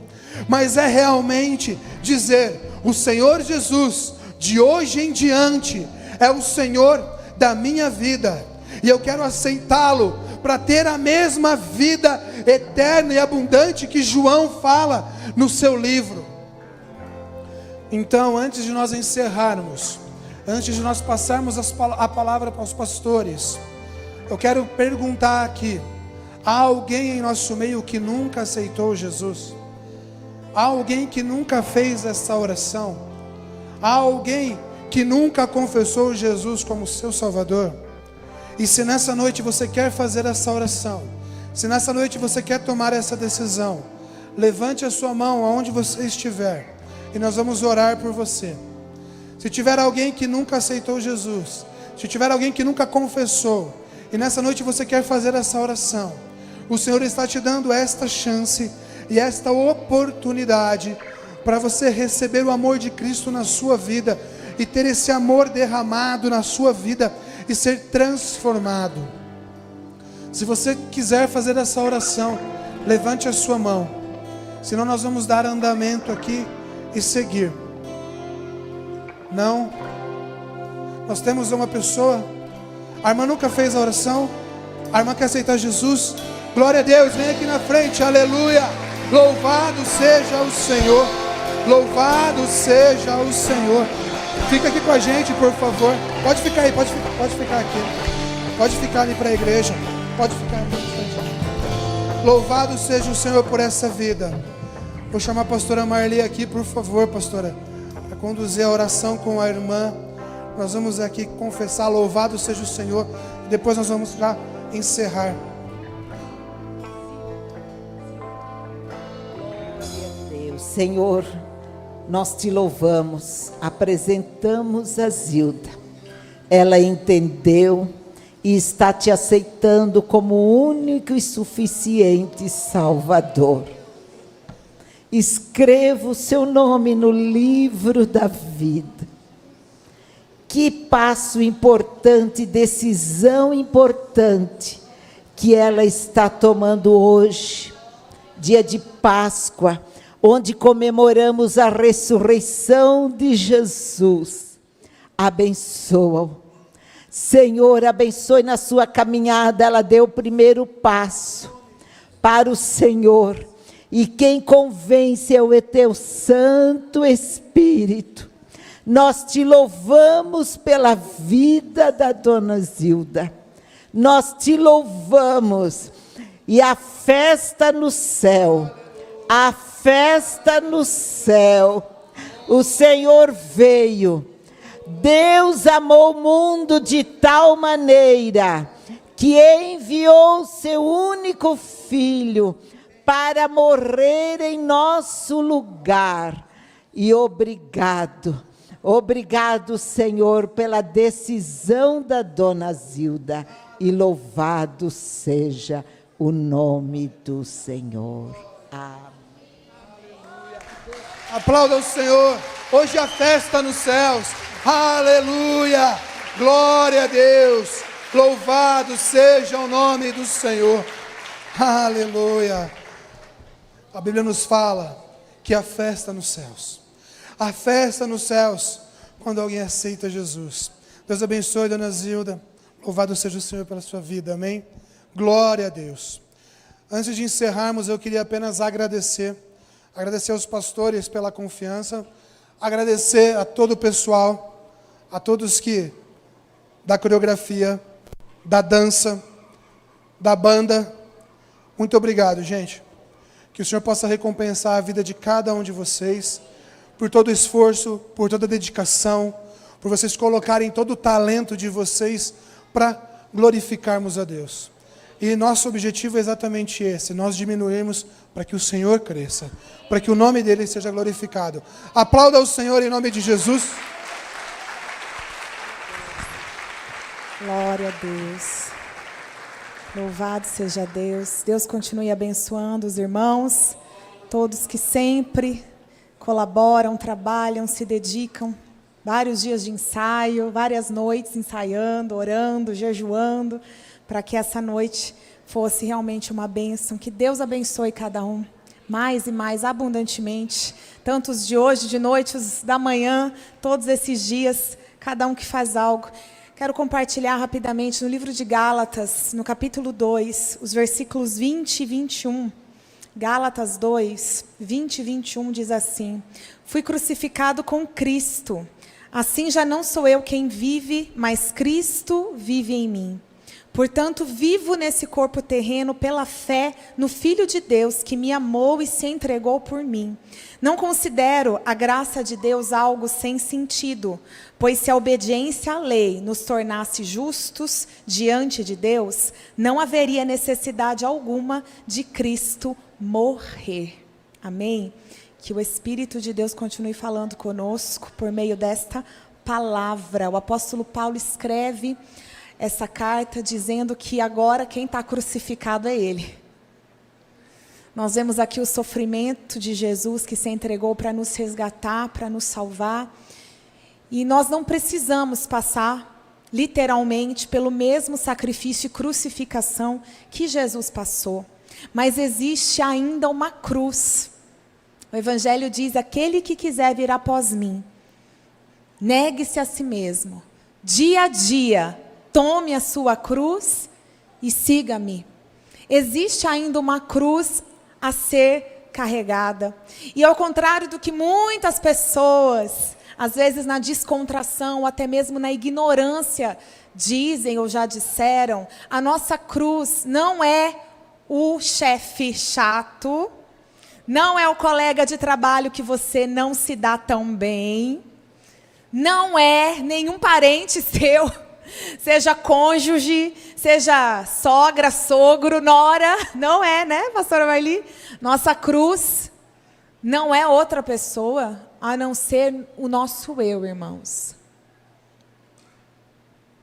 mas é realmente dizer: o Senhor Jesus, de hoje em diante, é o Senhor da minha vida, e eu quero aceitá-lo para ter a mesma vida eterna e abundante que João fala no seu livro. Então, antes de nós encerrarmos, antes de nós passarmos a palavra para os pastores, eu quero perguntar aqui: há alguém em nosso meio que nunca aceitou Jesus? Há alguém que nunca fez essa oração? Há alguém que nunca confessou Jesus como seu Salvador? E se nessa noite você quer fazer essa oração, se nessa noite você quer tomar essa decisão, levante a sua mão aonde você estiver, e nós vamos orar por você. Se tiver alguém que nunca aceitou Jesus, se tiver alguém que nunca confessou, e nessa noite você quer fazer essa oração, o Senhor está te dando esta chance e esta oportunidade para você receber o amor de Cristo na sua vida e ter esse amor derramado na sua vida e ser transformado. Se você quiser fazer essa oração, levante a sua mão, senão nós vamos dar andamento aqui e seguir. Não? Nós temos uma pessoa, a irmã nunca fez a oração, a irmã quer aceitar Jesus. Glória a Deus, vem aqui na frente, aleluia. Louvado seja o Senhor, louvado seja o Senhor. Fica aqui com a gente, por favor. Pode ficar aí, pode ficar aqui. Pode ficar ali para a igreja. Pode ficar aqui. Louvado seja o Senhor por essa vida. Vou chamar a pastora Marli aqui, por favor, pastora, para conduzir a oração com a irmã. Nós vamos aqui confessar, louvado seja o Senhor. Depois nós vamos já encerrar. Deus, Senhor, nós te louvamos, apresentamos a Zilda. Ela entendeu e está te aceitando como único e suficiente Salvador. Escreva o seu nome no livro da vida. Que passo importante, decisão importante que ela está tomando hoje, dia de Páscoa, onde comemoramos a ressurreição de Jesus. Abençoa-o. Senhor, abençoe na sua caminhada. Ela deu o primeiro passo para o Senhor. E quem convence é o teu Santo Espírito. Nós te louvamos pela vida da dona Zilda. Nós te louvamos. E a festa no céu. A festa no céu. O Senhor veio. Deus amou o mundo de tal maneira que enviou seu único filho para morrer em nosso lugar. E obrigado, Senhor, pela decisão da dona Zilda. E louvado seja o nome do Senhor. Amém. Aplauda o Senhor. Hoje a festa nos céus. Aleluia! Glória a Deus! Louvado seja o nome do Senhor. Aleluia! A Bíblia nos fala que a festa nos céus. A festa nos céus, quando alguém aceita Jesus. Deus abençoe, dona Zilda. Louvado seja o Senhor pela sua vida, amém? Glória a Deus. Antes de encerrarmos, eu queria apenas agradecer aos pastores pela confiança, agradecer a todo o pessoal, a todos que, da coreografia, da dança, da banda. Muito obrigado, gente. Que o Senhor possa recompensar a vida de cada um de vocês, por todo o esforço, por toda a dedicação, por vocês colocarem todo o talento de vocês para glorificarmos a Deus. E nosso objetivo é exatamente esse, nós diminuirmos para que o Senhor cresça, para que o nome dele seja glorificado. Aplauda o Senhor em nome de Jesus. Glória a Deus. Louvado seja Deus. Deus continue abençoando os irmãos, todos que sempre colaboram, trabalham, se dedicam. Vários dias de ensaio, várias noites ensaiando, orando, jejuando, para que essa noite fosse realmente uma bênção. Que Deus abençoe cada um, mais e mais abundantemente. Tanto os de hoje, de noite, os da manhã, todos esses dias, cada um que faz algo. Quero compartilhar rapidamente no livro de Gálatas, no capítulo 2, os versículos 20 e 21. Gálatas 2, 20 e 21 diz assim: Fui crucificado com Cristo. Assim já não sou eu quem vive, mas Cristo vive em mim. Portanto, vivo nesse corpo terreno pela fé no Filho de Deus, que me amou e se entregou por mim. Não considero a graça de Deus algo sem sentido, pois se a obediência à lei nos tornasse justos diante de Deus, não haveria necessidade alguma de Cristo morrer. Amém? Que o Espírito de Deus continue falando conosco por meio desta palavra. O apóstolo Paulo escreve essa carta dizendo que agora quem está crucificado é Ele. Nós vemos aqui o sofrimento de Jesus que se entregou para nos resgatar, para nos salvar. E nós não precisamos passar, literalmente, pelo mesmo sacrifício e crucificação que Jesus passou. Mas existe ainda uma cruz. O Evangelho diz: aquele que quiser vir após mim, negue-se a si mesmo, dia a dia, tome a sua cruz e siga-me. Existe ainda uma cruz a ser carregada. E ao contrário do que muitas pessoas às vezes na descontração, ou até mesmo na ignorância, dizem ou já disseram, a nossa cruz não é o chefe chato, não é o colega de trabalho que você não se dá tão bem, não é nenhum parente seu, seja cônjuge, seja sogra, sogro, nora, não é, né, pastora Marli? Nossa cruz não é outra pessoa, a não ser o nosso eu, irmãos.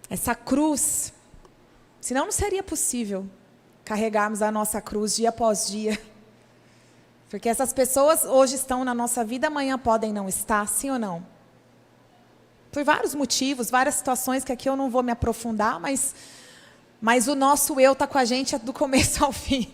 Essa cruz, senão não seria possível carregarmos a nossa cruz dia após dia. Porque essas pessoas hoje estão na nossa vida, amanhã podem não estar, sim ou não? Por vários motivos, várias situações que aqui eu não vou me aprofundar, mas o nosso eu está com a gente do começo ao fim.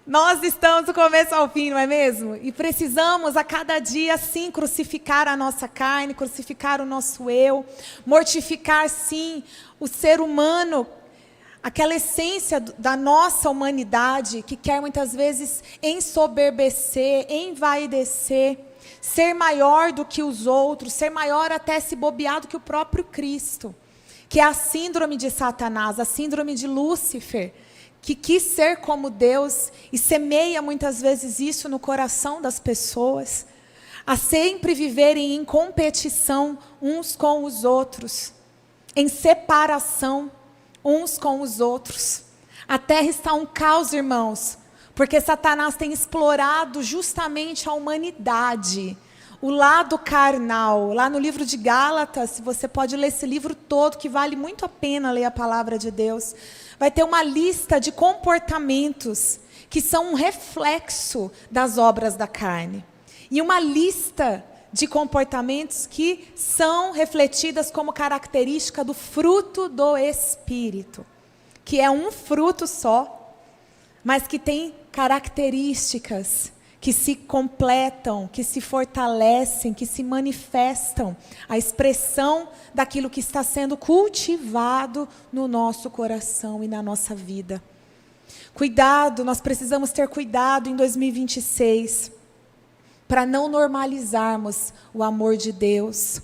Nós estamos do começo ao fim, não é mesmo? E precisamos a cada dia, sim, crucificar a nossa carne, crucificar o nosso eu, mortificar, sim, o ser humano, aquela essência da nossa humanidade que quer muitas vezes ensoberbecer, envaidecer, ser maior do que os outros, ser maior até se bobear do que o próprio Cristo, que é a síndrome de Satanás, a síndrome de Lúcifer, que quis ser como Deus e semeia muitas vezes isso no coração das pessoas, a sempre viverem em competição uns com os outros, em separação uns com os outros. A terra está um caos, irmãos, porque Satanás tem explorado justamente a humanidade, o lado carnal. Lá no livro de Gálatas, você pode ler esse livro todo, que vale muito a pena ler a palavra de Deus. Vai ter uma lista de comportamentos que são um reflexo das obras da carne. E uma lista de comportamentos que são refletidas como característica do fruto do Espírito, que é um fruto só, mas que tem características que se completam, que se fortalecem, que se manifestam, a expressão daquilo que está sendo cultivado no nosso coração e na nossa vida. Cuidado, nós precisamos ter cuidado em 2026, para não normalizarmos o amor de Deus,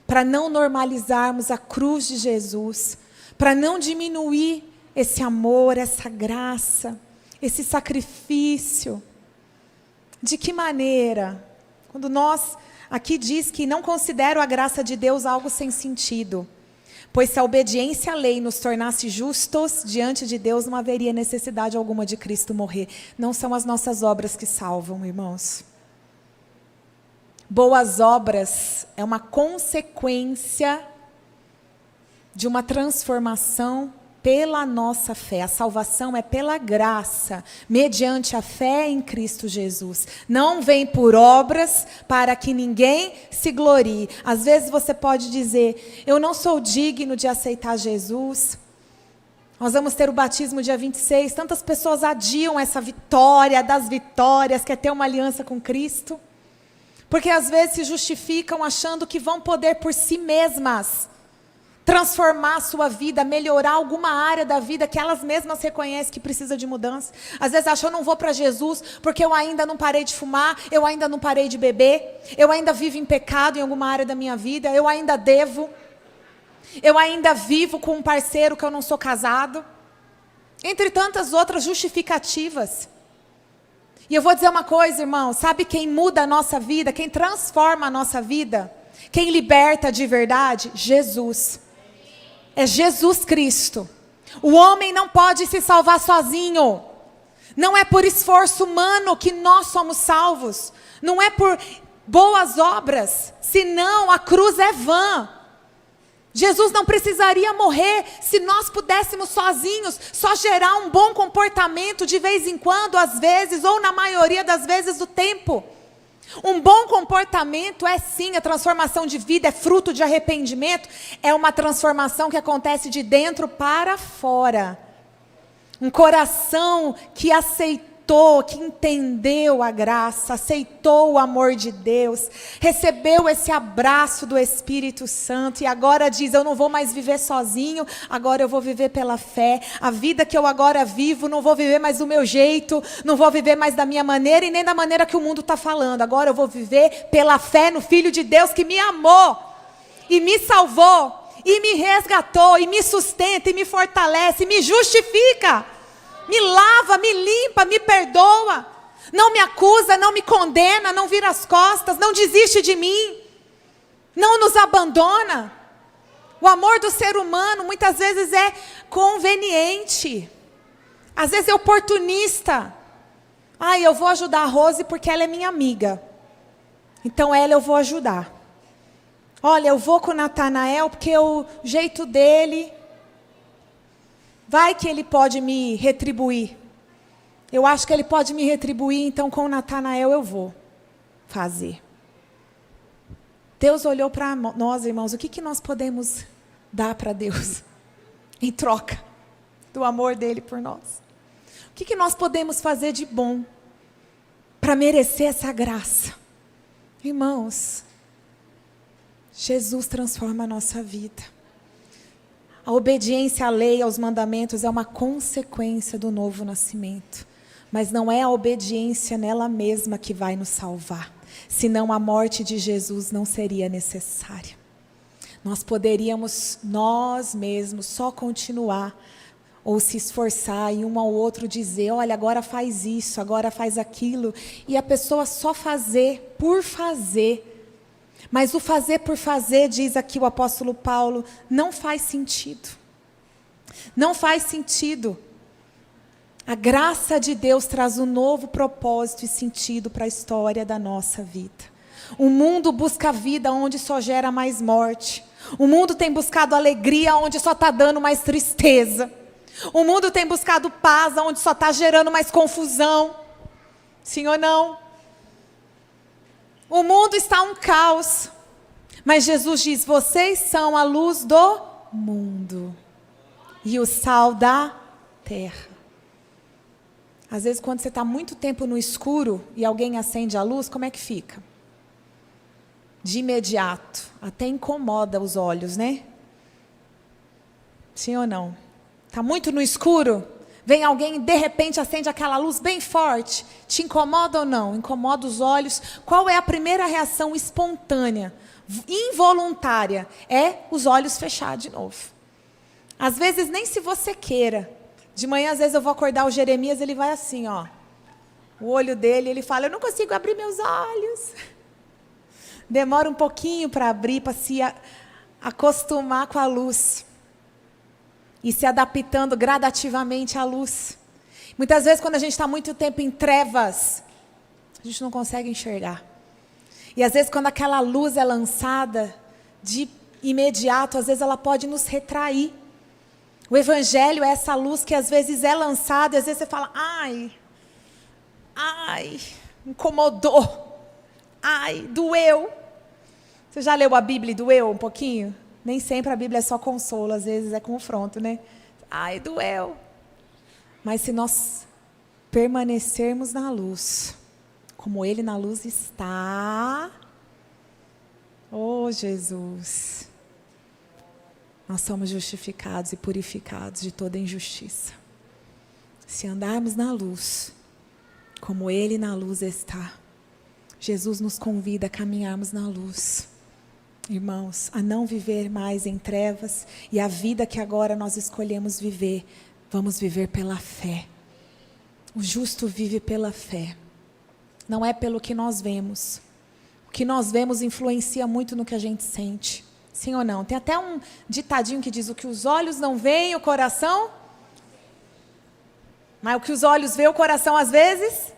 para não normalizarmos a cruz de Jesus, para não diminuir esse amor, essa graça, esse sacrifício. De que maneira? Quando nós, aqui diz que não considero a graça de Deus algo sem sentido, pois se a obediência à lei nos tornasse justos diante de Deus, não haveria necessidade alguma de Cristo morrer. Não são as nossas obras que salvam, irmãos. Boas obras é uma consequência de uma transformação pela nossa fé. A salvação é pela graça, mediante a fé em Cristo Jesus. Não vem por obras para que ninguém se glorie. Às vezes você pode dizer, eu não sou digno de aceitar Jesus. Nós vamos ter o batismo dia 26. Tantas pessoas adiam essa vitória das vitórias, quer ter uma aliança com Cristo. Porque às vezes se justificam achando que vão poder por si mesmas transformar a sua vida, melhorar alguma área da vida que elas mesmas reconhecem que precisa de mudança. Às vezes acham, eu não vou para Jesus porque eu ainda não parei de fumar, eu ainda não parei de beber, eu ainda vivo em pecado em alguma área da minha vida, eu ainda devo, eu ainda vivo com um parceiro que eu não sou casado, entre tantas outras justificativas. E eu vou dizer uma coisa, irmão, sabe quem muda a nossa vida, quem transforma a nossa vida, quem liberta de verdade? Jesus. É Jesus Cristo. O homem não pode se salvar sozinho. Não é por esforço humano que nós somos salvos. Não é por boas obras. Senão a cruz é vã. Jesus não precisaria morrer se nós pudéssemos sozinhos só gerar um bom comportamento de vez em quando, às vezes, ou na maioria das vezes do tempo. Um bom comportamento é sim a transformação de vida, é fruto de arrependimento, é uma transformação que acontece de dentro para fora. Um coração que captou, que entendeu a graça, aceitou o amor de Deus, recebeu esse abraço do Espírito Santo e agora diz: eu não vou mais viver sozinho, agora eu vou viver pela fé. A vida que eu agora vivo, não vou viver mais do meu jeito, não vou viver mais da minha maneira e nem da maneira que o mundo está falando. Agora eu vou viver pela fé no Filho de Deus que me amou e me salvou e me resgatou e me sustenta e me fortalece e me justifica. Me lava, me limpa, me perdoa. Não me acusa, não me condena, não vira as costas, não desiste de mim. Não nos abandona. O amor do ser humano muitas vezes é conveniente. Às vezes é oportunista. Eu vou ajudar a Rose porque ela é minha amiga. Então ela eu vou ajudar. Olha, eu vou com o Natanael porque o jeito dele... Vai que ele pode me retribuir. Eu acho que ele pode me retribuir, então com o Natanael eu vou fazer. Deus olhou para nós, irmãos, o que nós podemos dar para Deus em troca do amor dele por nós? O que nós podemos fazer de bom para merecer essa graça? Irmãos, Jesus transforma a nossa vida. A obediência à lei, aos mandamentos, é uma consequência do novo nascimento. Mas não é a obediência nela mesma que vai nos salvar. Senão a morte de Jesus não seria necessária. Nós poderíamos, nós mesmos, só continuar ou se esforçar e um ao outro dizer: olha, agora faz isso, agora faz aquilo. E a pessoa só fazer por fazer. Mas o fazer por fazer, diz aqui o apóstolo Paulo, não faz sentido. Não faz sentido. A graça de Deus traz um novo propósito e sentido para a história da nossa vida. O mundo busca vida onde só gera mais morte. O mundo tem buscado alegria onde só está dando mais tristeza. O mundo tem buscado paz onde só está gerando mais confusão. Sim ou não? O mundo está um caos, mas Jesus diz: vocês são a luz do mundo e o sal da terra. Às vezes quando você está muito tempo no escuro e alguém acende a luz, como é que fica? De imediato, até incomoda os olhos, né? Sim ou não? Está muito no escuro? Vem alguém e de repente acende aquela luz bem forte. Te incomoda ou não? Incomoda os olhos. Qual é a primeira reação espontânea, involuntária? É os olhos fechar de novo. Às vezes nem se você queira. De manhã às vezes eu vou acordar o Jeremias, ele vai assim, ó. O olho dele, ele fala: eu não consigo abrir meus olhos. Demora um pouquinho para abrir, para se acostumar com a luz. E se adaptando gradativamente à luz. Muitas vezes quando a gente está muito tempo em trevas, a gente não consegue enxergar. E às vezes quando aquela luz é lançada, de imediato, às vezes ela pode nos retrair. O Evangelho é essa luz que às vezes é lançada, e às vezes você fala: ai, incomodou, ai, doeu. Você já leu a Bíblia e doeu um pouquinho? Nem sempre a Bíblia é só consolo, às vezes é confronto, né? Ai, doeu. Mas se nós permanecermos na luz, como Ele na luz está, oh Jesus, nós somos justificados e purificados de toda injustiça. Se andarmos na luz, como Ele na luz está, Jesus nos convida a caminharmos na luz. Irmãos, a não viver mais em trevas, e a vida que agora nós escolhemos viver, vamos viver pela fé. O justo vive pela fé, não é pelo que nós vemos. O que nós vemos influencia muito no que a gente sente, sim ou não? Tem até um ditadinho que diz: o que os olhos não veem, o coração... Mas o que os olhos veem, o coração às vezes...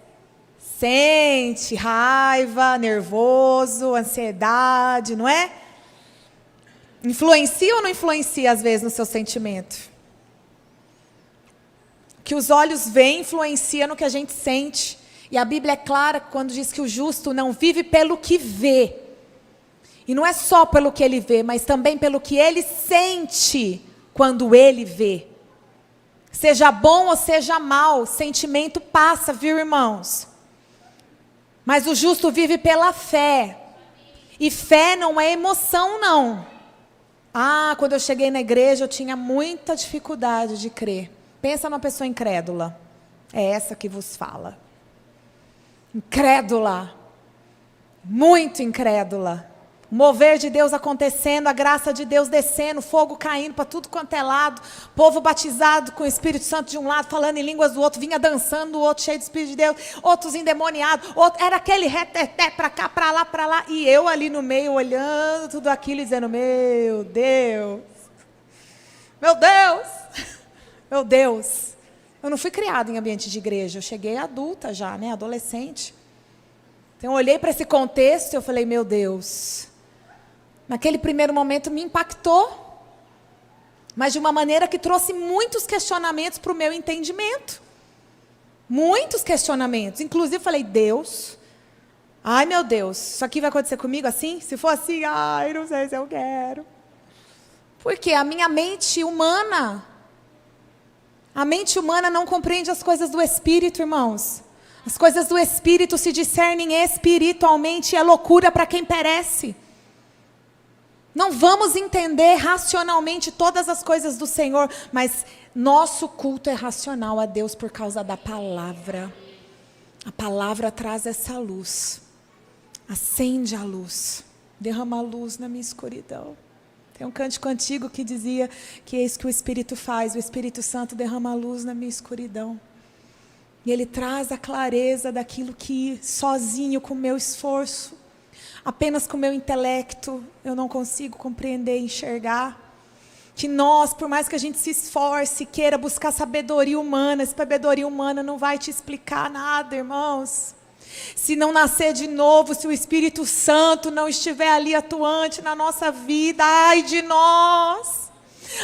sente raiva, nervoso, ansiedade, não é? Influencia ou não influencia às vezes no seu sentimento? O que os olhos veem influencia no que a gente sente. E a Bíblia é clara quando diz que o justo não vive pelo que vê. E não é só pelo que ele vê, mas também pelo que ele sente quando ele vê. Seja bom ou seja mal, sentimento passa, viu, irmãos? Mas o justo vive pela fé. E fé não é emoção, não. Quando eu cheguei na igreja, eu tinha muita dificuldade de crer. Pensa numa pessoa incrédula. É essa que vos fala. Incrédula. Muito incrédula. O mover de Deus acontecendo, a graça de Deus descendo, fogo caindo para tudo quanto é lado, povo batizado com o Espírito Santo de um lado, falando em línguas do outro, vinha dançando o outro cheio do Espírito de Deus, outros endemoniados, era aquele reteté para cá, para lá, e eu ali no meio olhando tudo aquilo e dizendo, meu Deus, meu Deus, meu Deus. Eu não fui criada em ambiente de igreja, eu cheguei adulta já, né, adolescente. Então eu olhei para esse contexto e eu falei, meu Deus. Naquele primeiro momento me impactou, mas de uma maneira que trouxe muitos questionamentos para o meu entendimento. Muitos questionamentos. Inclusive falei, Deus, ai meu Deus, isso aqui vai acontecer comigo assim? Se for assim, ai, não sei se eu quero. Porque a minha mente humana não compreende as coisas do Espírito, irmãos. As coisas do Espírito se discernem espiritualmente, é loucura para quem perece. Não vamos entender racionalmente todas as coisas do Senhor, mas nosso culto é racional a Deus por causa da palavra. A palavra traz essa luz, acende a luz, derrama a luz na minha escuridão. Tem um cântico antigo que dizia que é isso que o Espírito faz, o Espírito Santo derrama a luz na minha escuridão. E Ele traz a clareza daquilo que sozinho, com o meu esforço, apenas com o meu intelecto, eu não consigo compreender e enxergar. Que nós, por mais que a gente se esforce, queira buscar sabedoria humana, essa sabedoria humana não vai te explicar nada, irmãos. Se não nascer de novo, se o Espírito Santo não estiver ali atuante na nossa vida, ai de nós.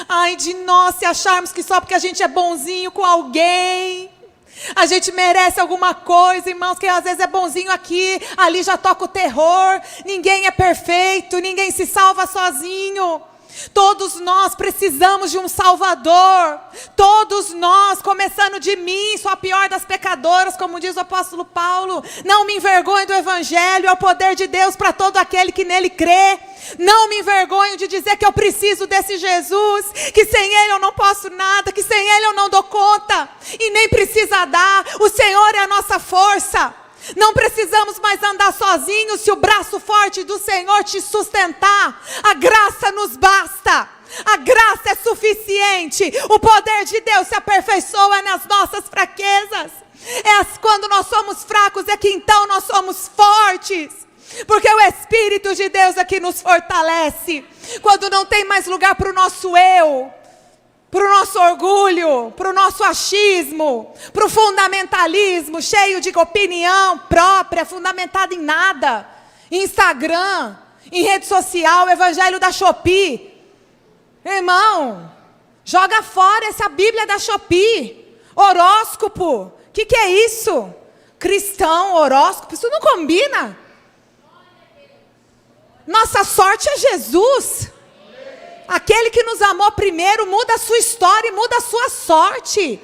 Ai de nós se acharmos que só porque a gente é bonzinho com alguém, a gente merece alguma coisa, irmãos, que às vezes é bonzinho aqui, ali já toca o terror. Ninguém é perfeito, ninguém se salva sozinho. Todos nós precisamos de um Salvador. Todos nós, começando de mim, sou a pior das pecadoras, como diz o apóstolo Paulo. Não me envergonhe do Evangelho, é o poder de Deus para todo aquele que nele crê. Não me envergonho de dizer que eu preciso desse Jesus, que sem Ele eu não posso nada, que sem Ele eu não dou conta, e nem precisa dar. O Senhor é a nossa força. Não precisamos mais andar sozinhos se o braço forte do Senhor te sustentar. A graça nos basta. A graça é suficiente. O poder de Deus se aperfeiçoa nas nossas fraquezas. Quando nós somos fracos é que então nós somos fortes. Porque o Espírito de Deus é que nos fortalece. Quando não tem mais lugar para o nosso eu, para o nosso orgulho, para o nosso achismo, para o fundamentalismo, cheio de opinião própria, fundamentada em nada. Instagram, em rede social, evangelho da Shopee. Irmão, joga fora essa Bíblia da Shopee. Horóscopo, o que é isso? Cristão, horóscopo, isso não combina. Nossa sorte é Jesus. Aquele que nos amou primeiro muda a sua história e muda a sua sorte.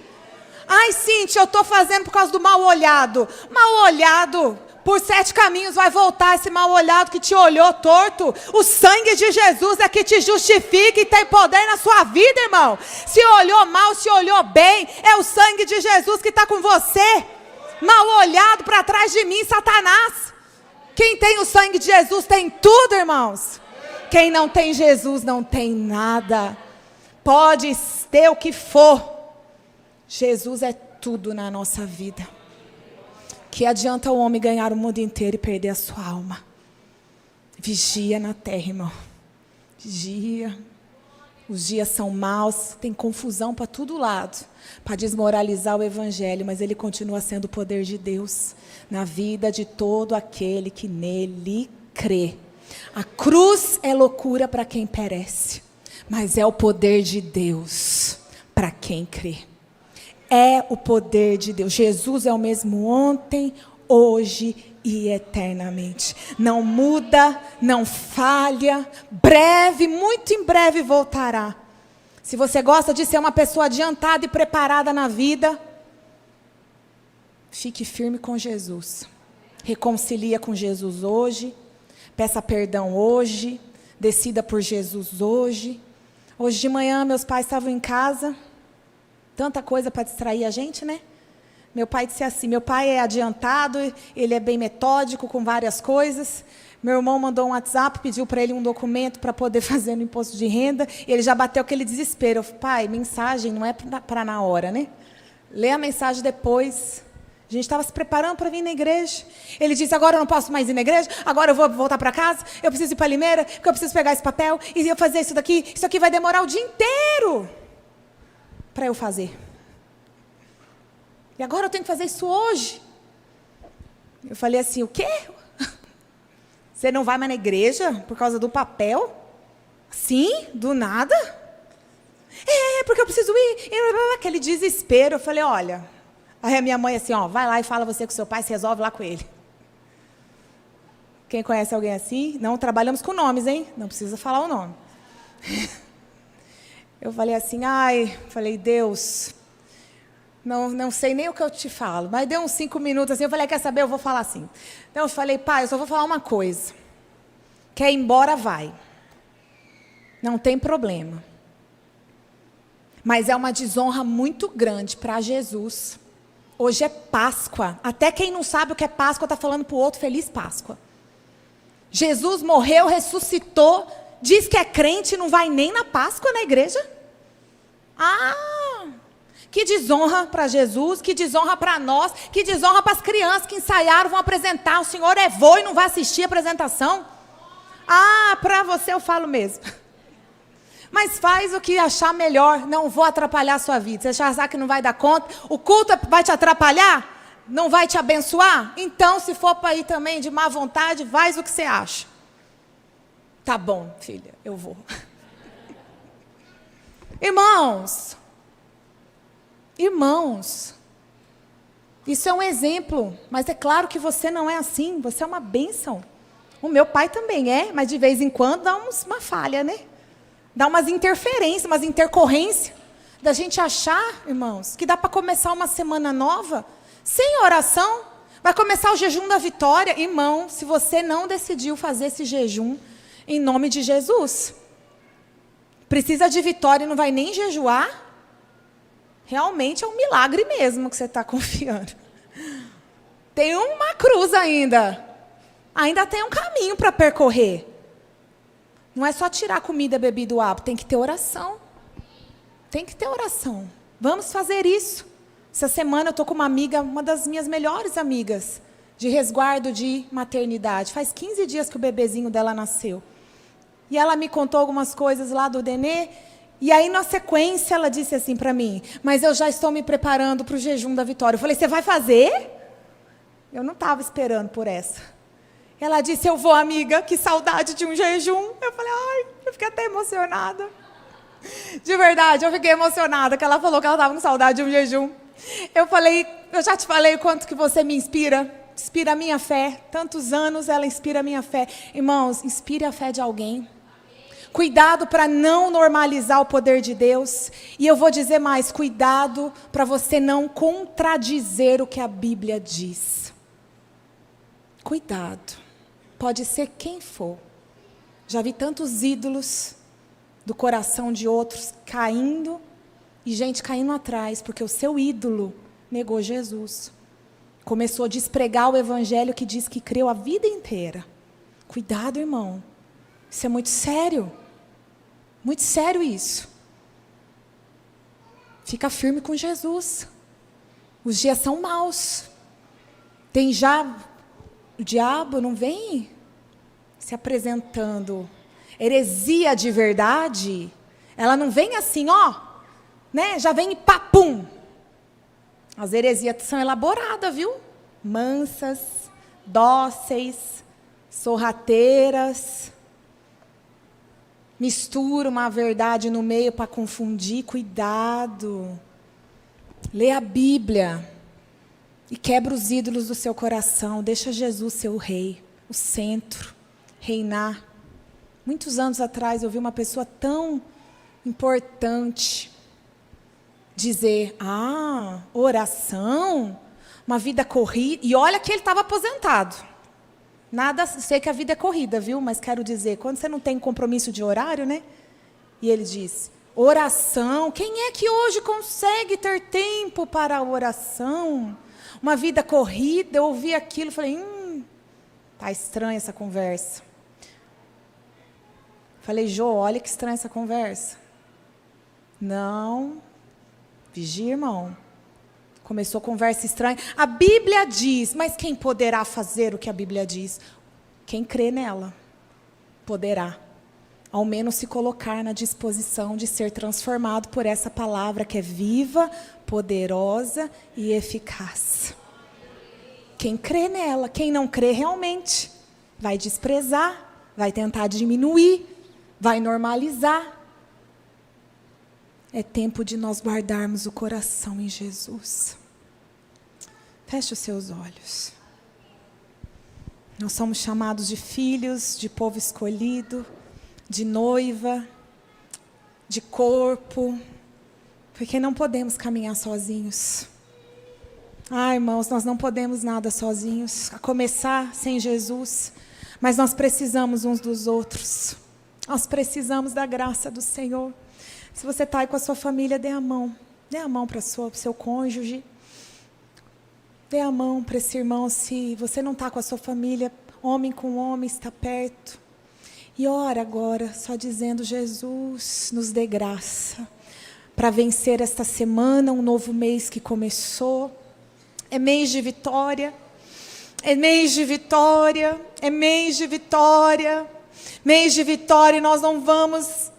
Ai, Cíntia, eu estou fazendo por causa do mal olhado. Mal olhado, por 7 caminhos vai voltar esse mal olhado que te olhou torto. O sangue de Jesus é que te justifica e tem poder na sua vida, irmão. Se olhou mal, se olhou bem, é o sangue de Jesus que está com você. Mal olhado para trás de mim, Satanás. Quem tem o sangue de Jesus tem tudo, irmãos. Quem não tem Jesus não tem nada. Pode ter o que for. Jesus é tudo na nossa vida. Que adianta o homem ganhar o mundo inteiro e perder a sua alma? Vigia na terra, irmão. Vigia. Os dias são maus, tem confusão para todo lado, para desmoralizar o Evangelho, mas ele continua sendo o poder de Deus na vida de todo aquele que nele crê. A cruz é loucura para quem perece, mas é o poder de Deus para quem crê. É o poder de Deus. Jesus é o mesmo ontem, hoje e eternamente. Não muda, não falha. Breve, muito em breve voltará. Se você gosta de ser uma pessoa adiantada e preparada na vida, fique firme com Jesus. Reconcilia com Jesus hoje. Peça perdão hoje. Decida por Jesus hoje. Hoje de manhã, meus pais estavam em casa. Tanta coisa para distrair a gente, né? Meu pai disse assim, meu pai é adiantado, ele é bem metódico com várias coisas. Meu irmão mandou um WhatsApp, pediu para ele um documento para poder fazer no imposto de renda. E ele já bateu aquele desespero. Eu falei, pai, mensagem não é para na hora, né? Lê a mensagem depois. A gente estava se preparando para vir na igreja. Ele disse, agora eu não posso mais ir na igreja, agora eu vou voltar para casa, eu preciso ir para Limeira, porque eu preciso pegar esse papel, e eu fazer isso aqui vai demorar o dia inteiro para eu fazer. E agora eu tenho que fazer isso hoje. Eu falei assim, o quê? Você não vai mais na igreja por causa do papel? Sim, do nada? Porque eu preciso ir. Aquele desespero. Eu falei, olha... Aí a minha mãe assim, ó, vai lá e fala você com seu pai, se resolve lá com ele. Quem conhece alguém assim? Não trabalhamos com nomes, hein? Não precisa falar o nome. Eu falei assim, falei, Deus, não sei nem o que eu te falo. Mas deu uns 5 minutos assim, eu falei, quer saber? Eu vou falar assim. Então eu falei, pai, eu só vou falar uma coisa. Quer ir embora, vai. Não tem problema. Mas é uma desonra muito grande para Jesus. Hoje é Páscoa. Até quem não sabe o que é Páscoa está falando para o outro, Feliz Páscoa. Jesus morreu, ressuscitou, diz que é crente e não vai nem na Páscoa na igreja? Que desonra para Jesus, que desonra para nós, que desonra para as crianças que ensaiaram, vão apresentar. O senhor é vô e não vai assistir a apresentação? Para você eu falo mesmo. Mas faz o que achar melhor, não vou atrapalhar a sua vida. Você achar que não vai dar conta, o culto vai te atrapalhar? Não vai te abençoar? Então, se for para ir também de má vontade, faz o que você acha. Tá bom, filha, eu vou. Irmãos, isso é um exemplo, mas é claro que você não é assim, você é uma bênção. O meu pai também é, mas de vez em quando dá uma falha, né? Dá umas interferências, umas intercorrências, da gente achar, irmãos, que dá para começar uma semana nova, sem oração, vai começar o jejum da vitória. Irmão, se você não decidiu fazer esse jejum, em nome de Jesus, precisa de vitória e não vai nem jejuar, realmente é um milagre mesmo que você está confiando. Tem uma cruz ainda tem um caminho para percorrer. Não é só tirar comida, bebida, o hábito, tem que ter oração. Tem que ter oração. Vamos fazer isso. Essa semana eu estou com uma amiga, uma das minhas melhores amigas, de resguardo de maternidade. Faz 15 dias que o bebezinho dela nasceu. E ela me contou algumas coisas lá do Denê, e aí na sequência ela disse assim para mim, mas eu já estou me preparando para o jejum da vitória. Eu falei, você vai fazer? Eu não estava esperando por essa. Ela disse, eu vou, amiga, que saudade de um jejum. Eu falei, eu fiquei até emocionada. De verdade, eu fiquei emocionada, que ela falou que ela estava com saudade de um jejum. Eu falei, eu já te falei o quanto que você me inspira a minha fé. Tantos anos ela inspira a minha fé. Irmãos, inspire a fé de alguém. Cuidado para não normalizar o poder de Deus. E eu vou dizer mais, cuidado para você não contradizer o que a Bíblia diz. Cuidado. Pode ser quem for. Já vi tantos ídolos do coração de outros caindo e gente caindo atrás, porque o seu ídolo negou Jesus. Começou a despregar o evangelho que diz que creu a vida inteira. Cuidado, irmão. Isso é muito sério. Muito sério isso. Fica firme com Jesus. Os dias são maus. Tem já... O diabo não vem se apresentando. Heresia de verdade, ela não vem assim, né? Já vem e papum. As heresias são elaboradas, viu? Mansas, dóceis, sorrateiras. Mistura uma verdade no meio para confundir. Cuidado. Lê a Bíblia. E quebra os ídolos do seu coração. Deixa Jesus ser o rei, o centro, reinar. Muitos anos atrás eu vi uma pessoa tão importante dizer, oração, uma vida corrida. E olha que ele estava aposentado. Nada, sei que a vida é corrida, viu? Mas quero dizer, quando você não tem compromisso de horário, né? E ele diz, oração, quem é que hoje consegue ter tempo para a oração? Uma vida corrida, eu ouvi aquilo e falei, tá estranha essa conversa. Falei, Jô, olha que estranha essa conversa. Não, vigia, irmão. Começou conversa estranha. A Bíblia diz, mas quem poderá fazer o que a Bíblia diz? Quem crê nela poderá, ao menos se colocar na disposição de ser transformado por essa palavra que é viva, poderosa e eficaz. Quem crê nela, quem não crê realmente, vai desprezar, vai tentar diminuir, vai normalizar. É tempo de nós guardarmos o coração em Jesus. Feche os seus olhos. Nós somos chamados de filhos, de povo escolhido, de noiva, de corpo, porque não podemos caminhar sozinhos. Irmãos, nós não podemos nada sozinhos, a começar sem Jesus, mas nós precisamos uns dos outros. Nós precisamos da graça do Senhor. Se você está aí com a sua família, dê a mão para o seu cônjuge. Dê a mão para esse irmão, se você não está com a sua família, homem com homem, está perto. E ora agora, só dizendo, Jesus, nos dê graça para vencer esta semana, um novo mês que começou. É mês de vitória, é mês de vitória, é mês de vitória. Mês de vitória, e nós não vamos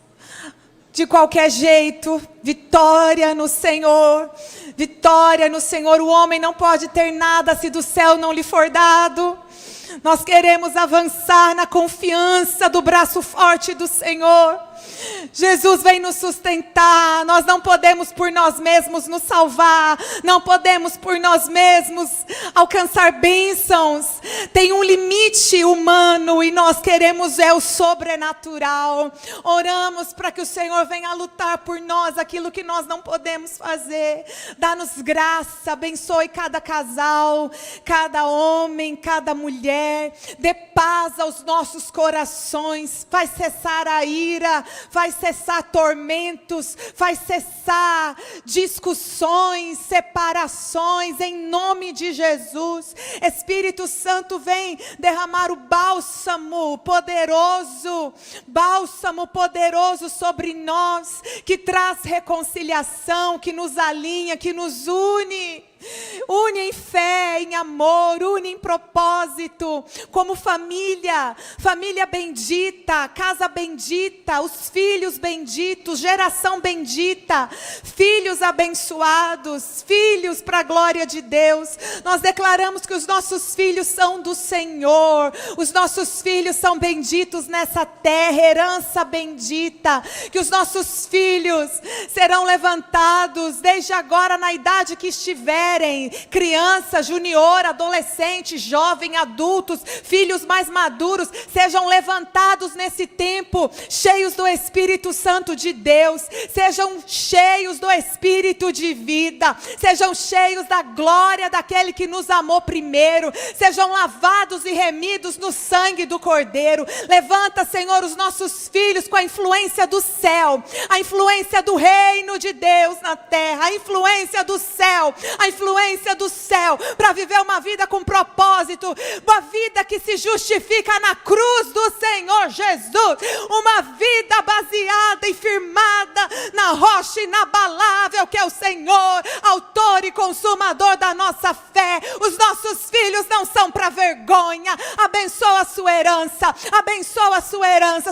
de qualquer jeito. Vitória no Senhor, vitória no Senhor. O homem não pode ter nada se do céu não lhe for dado. Nós queremos avançar na confiança do braço forte do Senhor. Jesus vem nos sustentar. Nós não podemos por nós mesmos nos salvar. Não podemos por nós mesmos alcançar bênçãos. Tem um limite humano e nós queremos o sobrenatural. Oramos para que o Senhor venha lutar por nós aquilo que nós não podemos fazer. Dá-nos graça, abençoe cada casal, cada homem, cada mulher. Dê paz aos nossos corações. Vai cessar a ira, vai cessar tormentos, vai cessar discussões, separações, em nome de Jesus. Espírito Santo, vem derramar o bálsamo poderoso sobre nós, que traz reconciliação, que nos alinha, que nos une. Une em fé, em amor, une em propósito, como família, família bendita, casa bendita, os filhos benditos, geração bendita, filhos abençoados, filhos para a glória de Deus. Nós declaramos que os nossos filhos são do Senhor, os nossos filhos são benditos nessa terra, herança bendita, que os nossos filhos serão levantados desde agora na idade que estiver, criança, junior, adolescente, jovem, adultos, filhos mais maduros, sejam levantados nesse tempo, cheios do Espírito Santo de Deus, sejam cheios do Espírito de vida, sejam cheios da glória daquele que nos amou primeiro, sejam lavados e remidos no sangue do Cordeiro. Levanta, Senhor, os nossos filhos com a influência do céu, a influência do reino de Deus na terra, a influência do céu, a influência do céu, para viver uma vida com propósito, uma vida que se justifica na cruz do Senhor Jesus, uma vida baseada e firmada na rocha inabalável que é o Senhor, autor e consumador da nossa fé. Os nossos filhos não são para vergonha. Abençoa a sua herança, abençoa a sua herança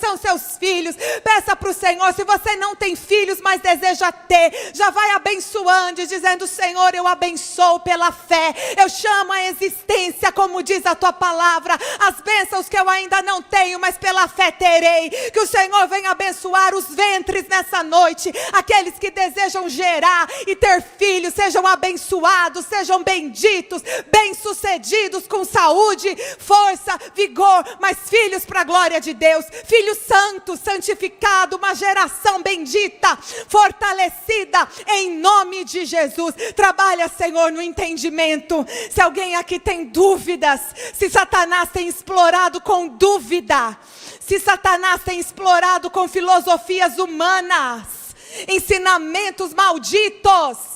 são seus filhos. Peça para o Senhor, se você não tem filhos, mas deseja ter, já vai abençoando e dizendo: Senhor, eu abençoo pela fé, eu chamo a existência, como diz a tua palavra, as bênçãos que eu ainda não tenho, mas pela fé terei. Que o Senhor venha abençoar os ventres nessa noite, aqueles que desejam gerar e ter filhos, sejam abençoados, sejam benditos, bem-sucedidos, com saúde, força, vigor, mas filhos para a glória de Deus, filhos santos, santificados, uma geração bendita, fortalecida em nome de Jesus. Trabalha, Senhor, no entendimento. Se alguém aqui tem dúvidas, se Satanás tem explorado com dúvida, se Satanás tem explorado com filosofias humanas, ensinamentos malditos,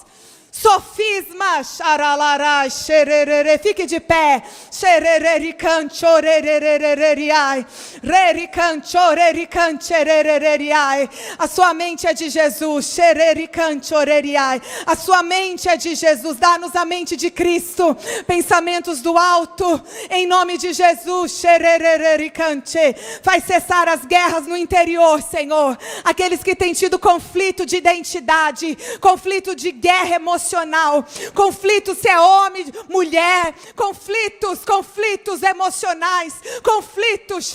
sofismas, xaralará, xererere, fique de pé, xererericanchorerereriai, rericanchorericancherereriai. A sua mente é de Jesus, xerericanchoreriai. A sua mente é de Jesus, dá-nos a mente de Cristo, pensamentos do alto, em nome de Jesus, xererericanche. Faz cessar as guerras no interior, Senhor, aqueles que têm tido conflito de identidade, conflito de guerra emocional, conflito se é homem, mulher, conflitos emocionais, conflitos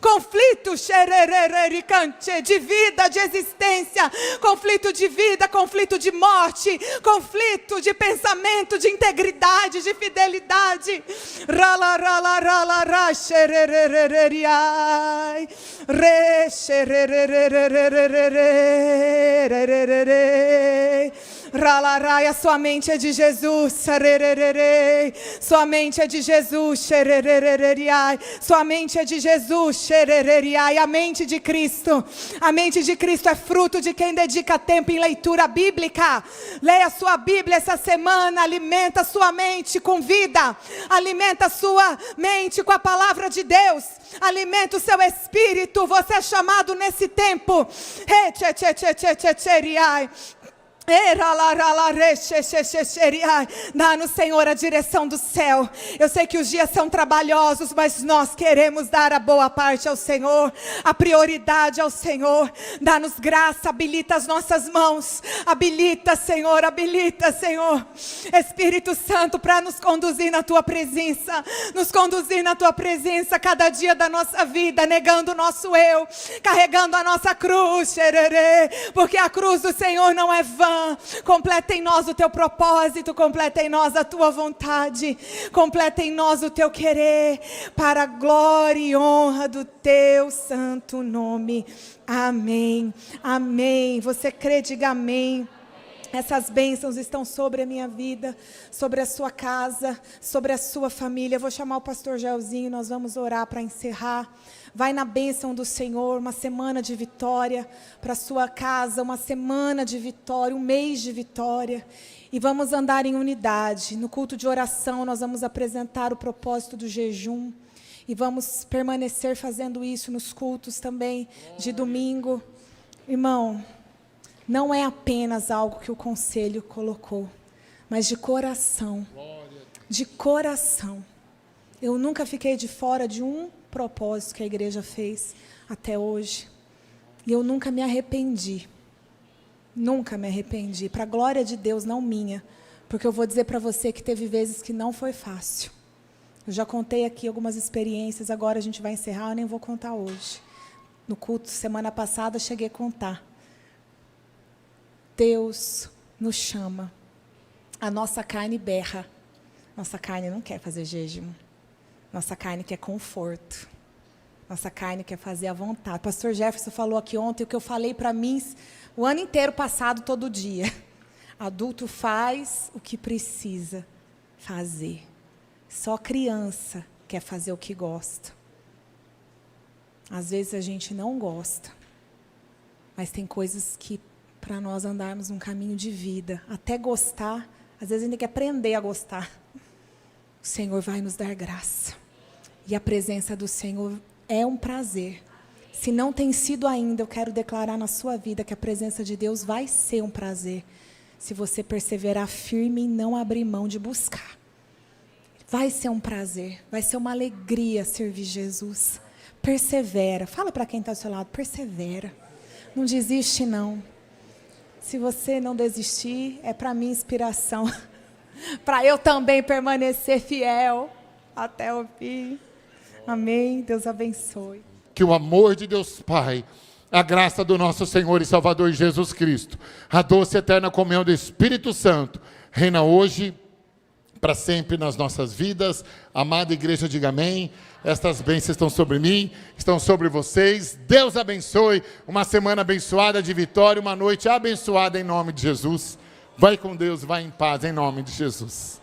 conflitos de vida, de existência, conflito de vida, conflito de morte, conflito de pensamento, de integridade, de fidelidade. Ralarai, a sua mente é de Jesus, sua mente é de Jesus, sua mente é de Jesus, a mente de Cristo é fruto de quem dedica tempo em leitura bíblica. Leia a sua Bíblia essa semana, alimenta a sua mente com vida, alimenta a sua mente com a palavra de Deus, alimenta o seu espírito. Você é chamado nesse tempo. Dá-nos, Senhor, a direção do céu. Eu sei que os dias são trabalhosos, mas nós queremos dar a boa parte ao Senhor, a prioridade ao Senhor. Dá-nos graça, habilita as nossas mãos, habilita, Senhor, Espírito Santo, para nos conduzir na Tua presença, cada dia da nossa vida, negando o nosso eu, carregando a nossa cruz, porque a cruz do Senhor não é vã. Completa em nós o Teu propósito, completa em nós a Tua vontade, completa em nós o Teu querer, para a glória e honra do Teu santo nome. Amém, amém. Você crê, diga amém. Essas bênçãos estão sobre a minha vida, sobre a sua casa, sobre a sua família. Eu vou chamar o pastor Gelzinho, nós vamos orar para encerrar. Vai na bênção do Senhor, uma semana de vitória para a sua casa, uma semana de vitória, um mês de vitória. E vamos andar em unidade. No culto de oração, nós vamos apresentar o propósito do jejum. E vamos permanecer fazendo isso nos cultos também de domingo. Irmão, não é apenas algo que o conselho colocou, mas de coração. De coração. Eu nunca fiquei de fora de um propósito que a igreja fez até hoje. E eu nunca me arrependi. Nunca me arrependi. Para a glória de Deus, não minha. Porque eu vou dizer para você que teve vezes que não foi fácil. Eu já contei aqui algumas experiências, agora a gente vai encerrar, eu nem vou contar hoje. No culto, semana passada, cheguei a contar. Deus nos chama. A nossa carne berra. Nossa carne não quer fazer jejum. Nossa carne quer conforto. Nossa carne quer fazer a vontade. O pastor Jefferson falou aqui ontem o que eu falei para mim o ano inteiro passado, todo dia. Adulto faz o que precisa fazer. Só criança quer fazer o que gosta. Às vezes a gente não gosta. Mas tem coisas que, para nós andarmos um caminho de vida, até gostar, às vezes a gente tem que aprender a gostar. O Senhor vai nos dar graça. E a presença do Senhor é um prazer. Se não tem sido ainda, eu quero declarar na sua vida que a presença de Deus vai ser um prazer. Se você perseverar firme e não abrir mão de buscar. Vai ser um prazer, vai ser uma alegria servir Jesus. Persevera. Fala para quem está ao seu lado, persevera. Não desiste, não. Se você não desistir, é para mim inspiração. para eu também permanecer fiel até o fim. Amém. Deus abençoe. Que o amor de Deus Pai, a graça do nosso Senhor e Salvador Jesus Cristo, a doce e eterna comunhão do Espírito Santo, reina hoje, para sempre nas nossas vidas. Amada igreja, diga amém. Estas bênçãos estão sobre mim, estão sobre vocês. Deus abençoe. Uma semana abençoada de vitória, uma noite abençoada em nome de Jesus. Vai com Deus, vai em paz em nome de Jesus.